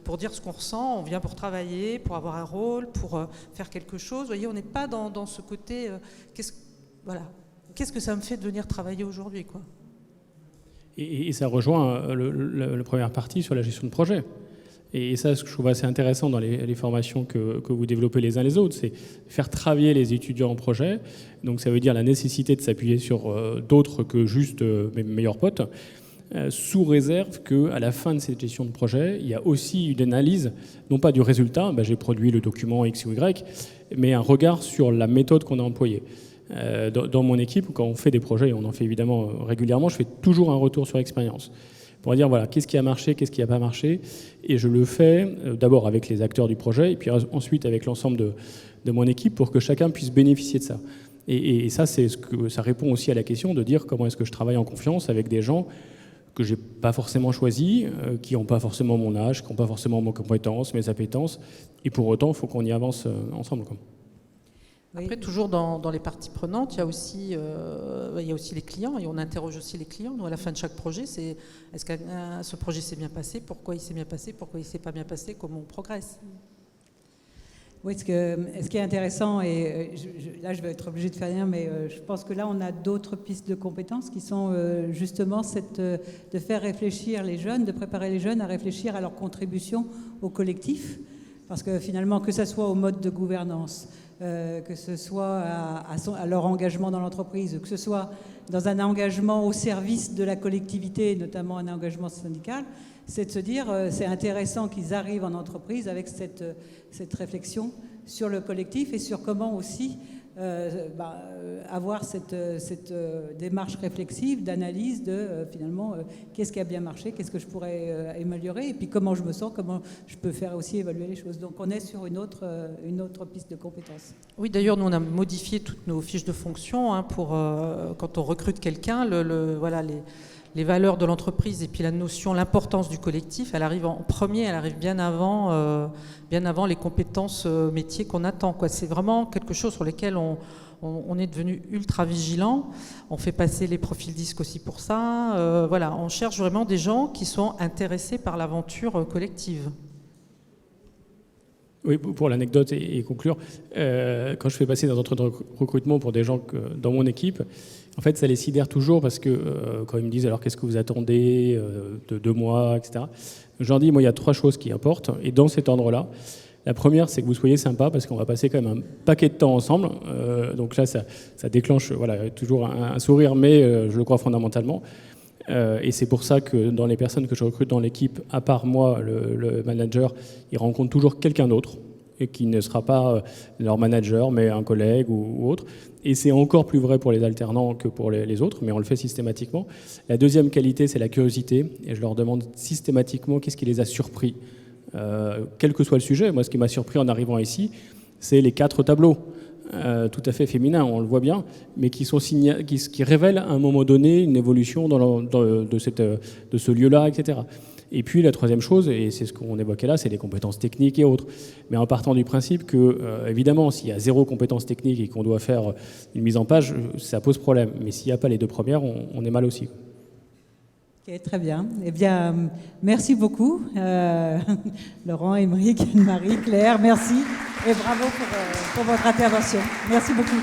pour dire ce qu'on ressent, on vient pour travailler, pour avoir un rôle, pour faire quelque chose. Vous voyez, on n'est pas dans ce côté qu'est-ce que ça me fait de venir travailler aujourd'hui, quoi. Et ça rejoint la première partie sur la gestion de projet. Et ça, ce que je trouve assez intéressant dans les formations que vous développez les uns les autres, c'est faire travailler les étudiants en projet. Donc ça veut dire la nécessité de s'appuyer sur d'autres que juste mes meilleurs potes, sous réserve qu'à la fin de cette gestion de projet, il y a aussi une analyse, non pas du résultat, j'ai produit le document X ou Y, mais un regard sur la méthode qu'on a employée. Dans mon équipe, quand on fait des projets, et on en fait évidemment régulièrement, je fais toujours un retour sur expérience pour dire voilà, qu'est-ce qui a marché, qu'est-ce qui n'a pas marché. Et je le fais d'abord avec les acteurs du projet et puis ensuite avec l'ensemble de mon équipe pour que chacun puisse bénéficier de ça. Et ça, ça répond aussi à la question de dire comment est-ce que je travaille en confiance avec des gens que je n'ai pas forcément choisis, qui n'ont pas forcément mon âge, qui n'ont pas forcément mes compétences, mes appétences. Et pour autant, il faut qu'on y avance ensemble. Après, toujours dans les parties prenantes, il y a aussi les clients, et on interroge aussi les clients. Nous, à la fin de chaque projet, c'est est-ce que ce projet s'est bien passé, pourquoi il s'est bien passé, pourquoi il ne s'est pas bien passé, comment on progresse. Oui, ce qui est intéressant, et là je vais être obligée de faire rien, mais je pense que là on a d'autres pistes de compétences qui sont justement de faire réfléchir les jeunes, de préparer les jeunes à réfléchir à leur contribution au collectif, parce que finalement, que ce soit au mode de gouvernance, que ce soit à leur engagement dans l'entreprise, que ce soit dans un engagement au service de la collectivité, notamment un engagement syndical, c'est de se dire c'est intéressant qu'ils arrivent en entreprise avec cette réflexion sur le collectif et sur comment aussi avoir cette démarche réflexive d'analyse de finalement qu'est-ce qui a bien marché, qu'est-ce que je pourrais améliorer et puis comment je me sens, comment je peux faire aussi évaluer les choses. Donc on est sur une autre piste de compétences. Oui, d'ailleurs nous on a modifié toutes nos fiches de fonction pour quand on recrute quelqu'un, les valeurs de l'entreprise et puis la notion, l'importance du collectif, elle arrive en premier, elle arrive bien avant les compétences métiers qu'on attend. C'est vraiment quelque chose sur lequel on est devenu ultra vigilant. On fait passer les profils disques aussi pour ça. On cherche vraiment des gens qui sont intéressés par l'aventure collective. Oui, pour l'anecdote et conclure, quand je fais passer des entretiens de recrutement pour des gens dans mon équipe, en fait, ça les sidère toujours parce que quand ils me disent alors qu'est-ce que vous attendez de moi, etc. Je leur dis, moi, il y a 3 choses qui importent. Et dans cet ordre-là, la première, c'est que vous soyez sympa parce qu'on va passer quand même un paquet de temps ensemble. Donc là, ça déclenche toujours un sourire, mais je le crois fondamentalement. Et c'est pour ça que dans les personnes que je recrute dans l'équipe, à part moi, le manager, ils rencontrent toujours quelqu'un d'autre et qui ne sera pas leur manager, mais un collègue ou autre. Et c'est encore plus vrai pour les alternants que pour les autres, mais on le fait systématiquement. La deuxième qualité, c'est la curiosité. Et je leur demande systématiquement qu'est-ce qui les a surpris. Quel que soit le sujet, moi ce qui m'a surpris en arrivant ici, c'est les 4 tableaux. Tout à fait féminins, on le voit bien, mais qui révèlent à un moment donné une évolution de ce lieu-là, etc. Et puis la troisième chose, et c'est ce qu'on évoquait là, c'est les compétences techniques et autres. Mais en partant du principe que, évidemment, s'il y a 0 compétences techniques et qu'on doit faire une mise en page, ça pose problème. Mais s'il n'y a pas les 2 premières, on est mal aussi. Ok, très bien. Eh bien, merci beaucoup, Laurent, Aymeric, Anne-Marie, Claire, merci. Et bravo pour votre intervention. Merci beaucoup.